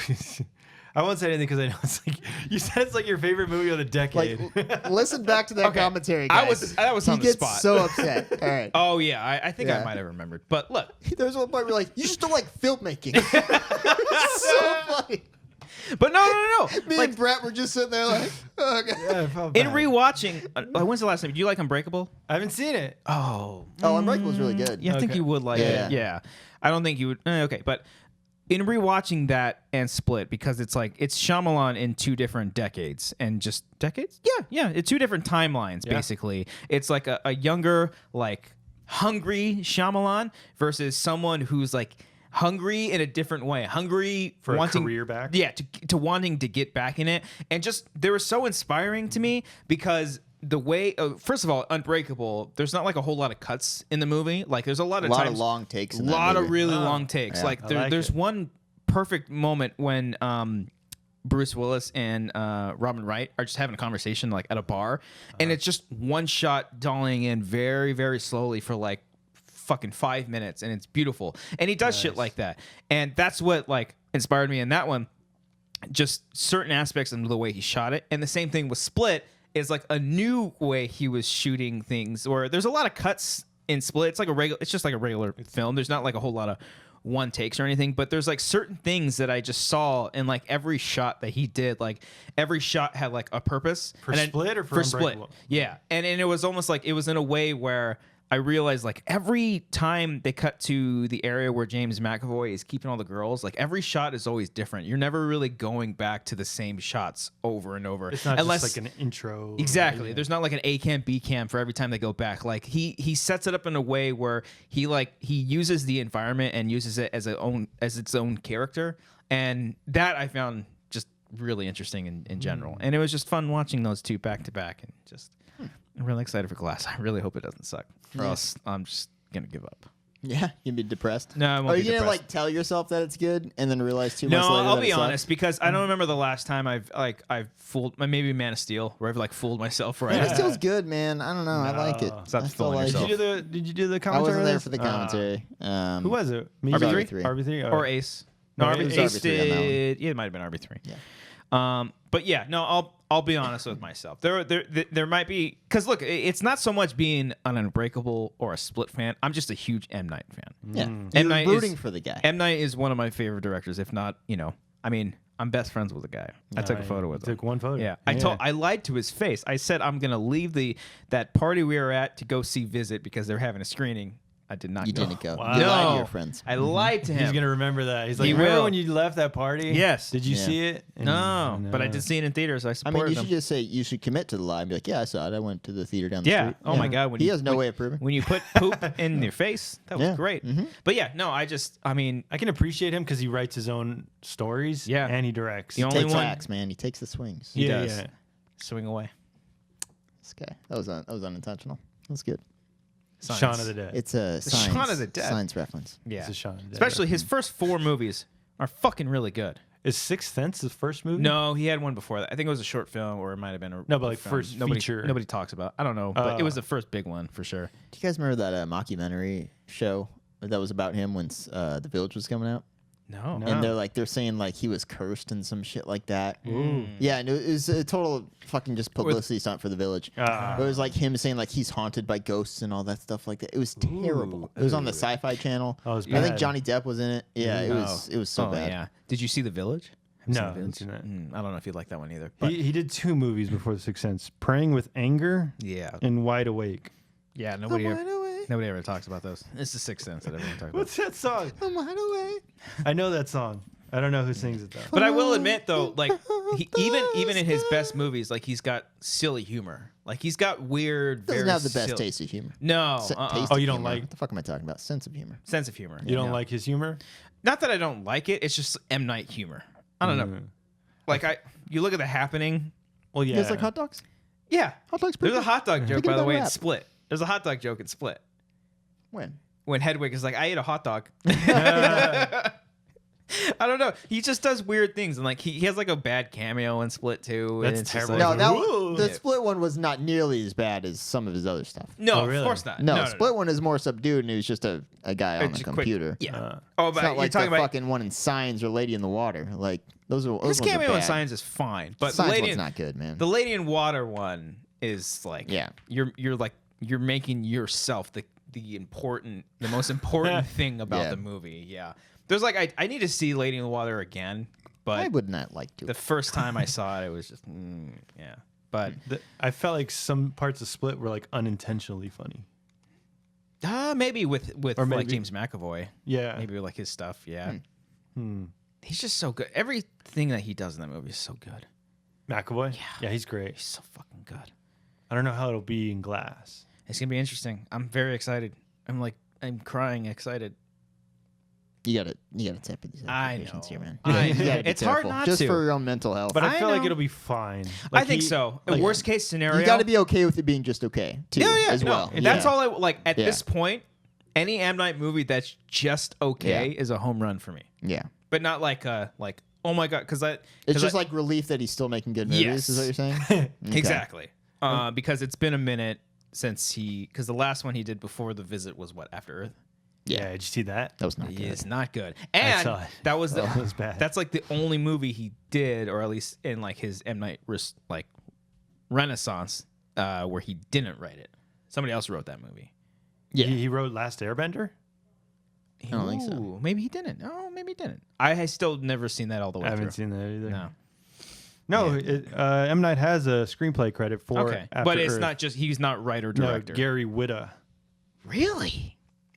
I won't say anything because I know it's like you said it's like your favorite movie of the decade. Like, listen back to that commentary, guys. That was he on the gets spot. so upset. All right. Oh yeah, I think I Yeah. might have remembered. But look, There's one point where like, you just don't like filmmaking. It's so funny. but no. Me and Brett were just sitting there like, oh, okay. Yeah, I felt In bad. rewatching, when's the last time? Do you like Unbreakable? I haven't seen it. Oh, Oh, Unbreakable's really good. yeah, I think Okay. you would like Yeah. it. Yeah, I don't think you would. Okay, but in rewatching that and Split, because it's like it's Shyamalan in two different decades and just decades. Yeah, it's two different timelines basically. It's like a younger, like hungry Shyamalan versus someone who's like hungry in a different way, hungry For a wanting career back? Yeah, to wanting to get back in it, and just they were so inspiring to me because. The way, first of all, Unbreakable. There's not like a whole lot of cuts in the movie. Like there's a lot of times, long takes. a In that lot of movie. really long takes. Yeah. Like, I like there's it. one perfect moment when Bruce Willis and Robin Wright are just having a conversation like at a bar, and it's just one shot dolling in very, very slowly for like fucking 5 minutes, and it's beautiful. And he does shit like that, and that's what like inspired me in that one. Just certain aspects of the way he shot it, and the same thing with Split. Is like a new way he was shooting things, where there's a lot of cuts in Split. It's like it's just like a regular film. There's not like a whole lot of one takes or anything, but there's like certain things that I just saw in like every shot that he did. Like every shot had like a purpose. For And then- Split or for Split? Unbreakable? Yeah, and it was almost like it was in a way where I realized like every time they cut to the area where James McAvoy is keeping all the girls, like every shot is always different. You're never really going back to the same shots over and over. It's not unless just like an intro. exactly. There's not like an A cam, B cam for every time they go back. Like he sets it up in a way where he uses the environment and uses it as its own character, and that I found just really interesting in general. And it was just fun watching those two back to back, and just I'm really excited for Glass. I really hope it doesn't suck, or else I'm just gonna give up. Yeah, you'd be depressed. No, I won't Are be you gonna depressed. like tell yourself that it's good and then realize 2 No, months later? I'll that be it sucks? honest, because I don't remember the last time I've fooled maybe Man of Steel, where I've like fooled myself right. Man, it still's good, man. I don't know. I like it. Stop I still fooling like yourself. it. Did you do the I commentary? wasn't on there this? for the commentary. Who was it? Me? RB3. RB3. Or Ace. No, No, it was Ace RB3 on that one. did. Yeah, it might have been RB3. Yeah. But yeah, no, I'll be honest with myself. There might be, because look, it's not so much being an Unbreakable or a Split fan. I'm just a huge M. Night fan. Yeah. M. You're Night rooting is- for the guy. M. Night is one of my favorite directors, if not, I mean, I'm best friends with the guy. I took a photo with him. Took one photo. Yeah, I lied to his face. I said I'm gonna leave that party we were at to go see Visit because they're having a screening. I did not. You go. didn't go. Wow. You lied to No. your friends. I lied to him. He's gonna remember that. He's like, He remember will. when you left that party? Yes. Did you Yeah. see it? And- No, but I did see it in theaters. I I supported mean, you them. should just say you should commit to the lie and be like, yeah, I saw it. I went to the theater down the Yeah. street. Oh my God. When He you, has no when, way of proving. when you put poop in your face, that was Yeah. great. But yeah, no, I mean, I can appreciate him because he writes his own stories. Yeah. and he directs. The only Takes one- acts, man. He takes the swings. he Yeah, does. yeah. Swing away. This guy. That was unintentional. That's good. Shaun of the Dead. It's a Shaun science, of the Dead. science reference. Yeah. It's a Shaun of the Dead Especially his first 4 movies are fucking really good. Is Sixth Sense his first movie? No, he had one before that. I think it was a short film, or it might have been a No, but like film. first feature. Nobody talks about. I don't know, but it was the first big one for sure. Do you guys remember that mockumentary show that was about him when The Village was coming out? No. No. And they're saying like he was cursed and some shit like that. Ooh. Yeah, and it was a total fucking just publicity stunt for The Village. Ah. It was like him saying like he's haunted by ghosts and all that stuff like that. It was terrible. It was on the Sci-Fi Channel. Oh, it was I think bad. Johnny Depp was in it. Yeah, it was so Oh, bad. Yeah. Did you see The Village? Have you No, I seen The haven't seen Village? that. I don't know if you'd like that one either. But He did 2 movies before The Sixth Sense: Praying with Anger yeah, and Wide Awake. yeah. I'm Nobody wide awake. ever talks about those. It's the Sixth Sense that everyone talks about. What's that song? I'm wide awake. I know that song. I don't know who sings it though. But I will admit though, like even in his best movies, like he's got silly humor. Like he's got weird. Doesn't very have the best silly- taste of humor. No, Se- uh-uh. taste Oh, of you don't humor. like- What the fuck am I talking about? Sense of humor. sense of humor. You don't No. like his humor? Not that I don't like it. It's just M. Night humor. I don't know. Like you look at The Happening. Well, yeah. You guys like hot dogs? Yeah, Hot dogs. there's pretty a hot dog joke Thinking by the about way in rap. Split. There's a hot dog joke in Split When? when Hedwig is like, "I ate a hot dog." I don't know. He just does weird things, and like he has like a bad cameo in Split too. and That's it's just terrible. like- No, the Yeah. Split one was not nearly as bad as some of his other stuff. No, Oh, of really? course not. No, Split one is more subdued, and he was just a guy on the Just quick- computer. Yeah. Oh, It's but not you're like the talking about fucking one in Signs or Lady in the Water. Like those are his those ones are cameo in bad. Science is fine, but the Signs lady one's in, not good, man. the Lady in Water one is like Yeah. you're making yourself the most important thing about Yeah. the movie. Yeah. There's like I need to see Lady in the Water again, but I would not like to. the first time I saw it, it was just yeah. But I felt like some parts of Split were like unintentionally funny. maybe with Or like maybe- James McAvoy, Yeah. maybe with like his stuff. Yeah. Hmm. He's just so good. Everything that he does in that movie is so good. McAvoy? Yeah, he's great. He's so fucking good. I don't know how it'll be in Glass. It's gonna be interesting. I'm very excited. I'm crying excited. You gotta temper these I expectations know. here, man. I You know. gotta be It's hard careful, not just to. for your own mental health. But I I feel like know. it'll be fine. I think so. like- Worst case scenario. you got to be okay with it being just okay, too, as no, well. That's Yeah. all I like. At Yeah. this point, any M Night movie that's just okay Yeah. is a home run for me. Yeah. But not like oh my god, because It's just like relief that he's still making good movies, Yes. is what you're saying? Okay. exactly because it's been a minute since because the last one he did before The Visit was what, After Earth. Yeah, did you see that? That was not It good. is not good, and saw it. that was the That was bad. that's like the only movie he did, or at least in like his M Night like Renaissance, where he didn't write it. Somebody else wrote that movie. Yeah. He wrote Last Airbender? I don't think so. Ooh, maybe he didn't. Oh, maybe he didn't. I still never seen that all the way I haven't through. seen that either. No. No, Yeah. M. Night has a screenplay credit for Okay, After but it's Earth. not just he's not writer No, director. Gary Whitta. Really?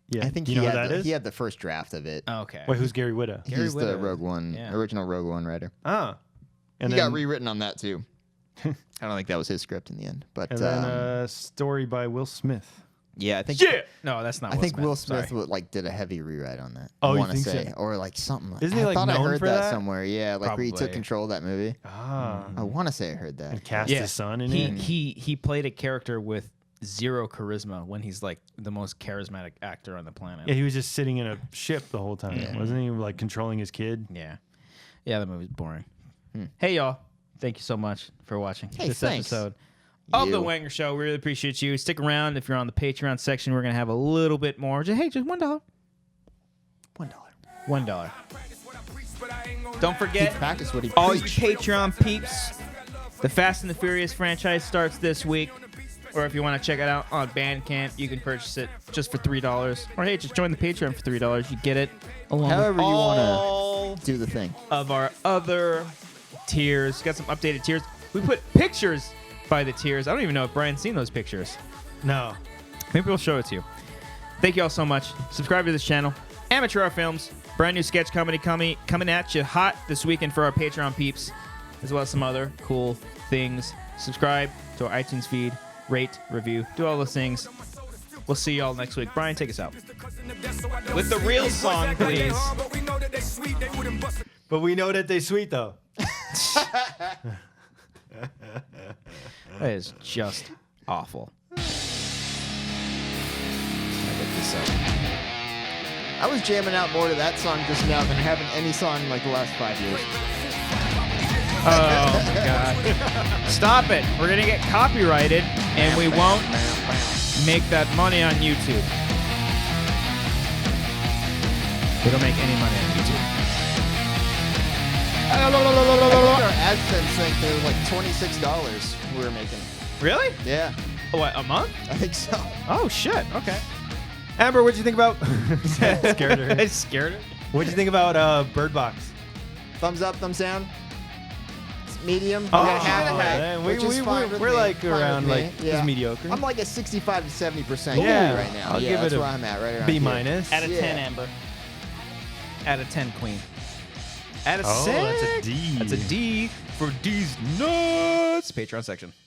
Yeah, I think Do you know he, who had that is? he had the first draft of it. Okay. Wait, who's Gary Whitta? Gary He's the Whitta. Rogue One, Yeah. original Rogue One writer. Ah, and He then, got rewritten on that, too. I don't think that was his script in the end. But and then a story by Will Smith. yeah, I think No, that's not. I think Will Smith Sorry. did a heavy rewrite on that. Oh, I you want to think say, so? or like something. Like, Isn't he, I like, thought I known heard for that that? somewhere. Yeah, like where he took Probably. control of that movie. Ah, I want to say I heard that. and cast Yeah. his son in he it. he played a character with zero charisma when he's like the most charismatic actor on the planet. Yeah, he was just sitting in a ship the whole time, Yeah. wasn't he? Like controlling his kid. Yeah. Yeah, the movie's boring. Hey, y'all. Thank you so much for watching Hey, this thanks. episode of The You. Wanger Show. We really appreciate you. Stick around. If you're on the Patreon section, we're going to have a little bit more. Just $1. $1. $1. Don't forget, Practice what he all you preached. Patreon peeps, the Fast and the Furious franchise starts this week. Or if you want to check it out on Bandcamp, you can purchase it just for $3. Or hey, just join the Patreon for $3. You get it along However with you wanna all do the thing. of our other tiers. Got some updated tiers. We put pictures by the tiers. I don't even know if Brian's seen those pictures. No, Maybe we'll show it to you. Thank you all so much. Subscribe to this channel. Amateur Art Films, brand new sketch comedy coming at you hot this weekend for our Patreon peeps, as well as some other cool things. Subscribe to our iTunes feed, rate, review, do all those things. We'll see y'all next week. Brian, take us out. With the real song, please. but we know that they sweet though. That is just awful. I looked this up. I was jamming out more to that song just now than having any song in like the last 5 years. Oh my god. Stop it. We're going to get copyrighted and we won't make that money on YouTube. We don't make any money on YouTube. I think our AdSense thing, they were like $26 we were making. Really? Yeah, What, a month? I think so. Oh shit. Okay. Amber, what'd you think about? Scared her. I scared her. What'd you think about Bird Box? Thumbs up, thumbs down. It's medium. Oh, we got half of yeah, it, we- which is we- fine we're with we're me, like fine with around, me. like, just mediocre. I'm like a 65 to 70% Yeah, right now. I'll yeah, give that's it a where I'm at, right around B here. minus. Out of Yeah. 10, Amber. Out of 10, Queen. Out of Oh, 6. that's a D. That's a D for D's nuts. Patreon section.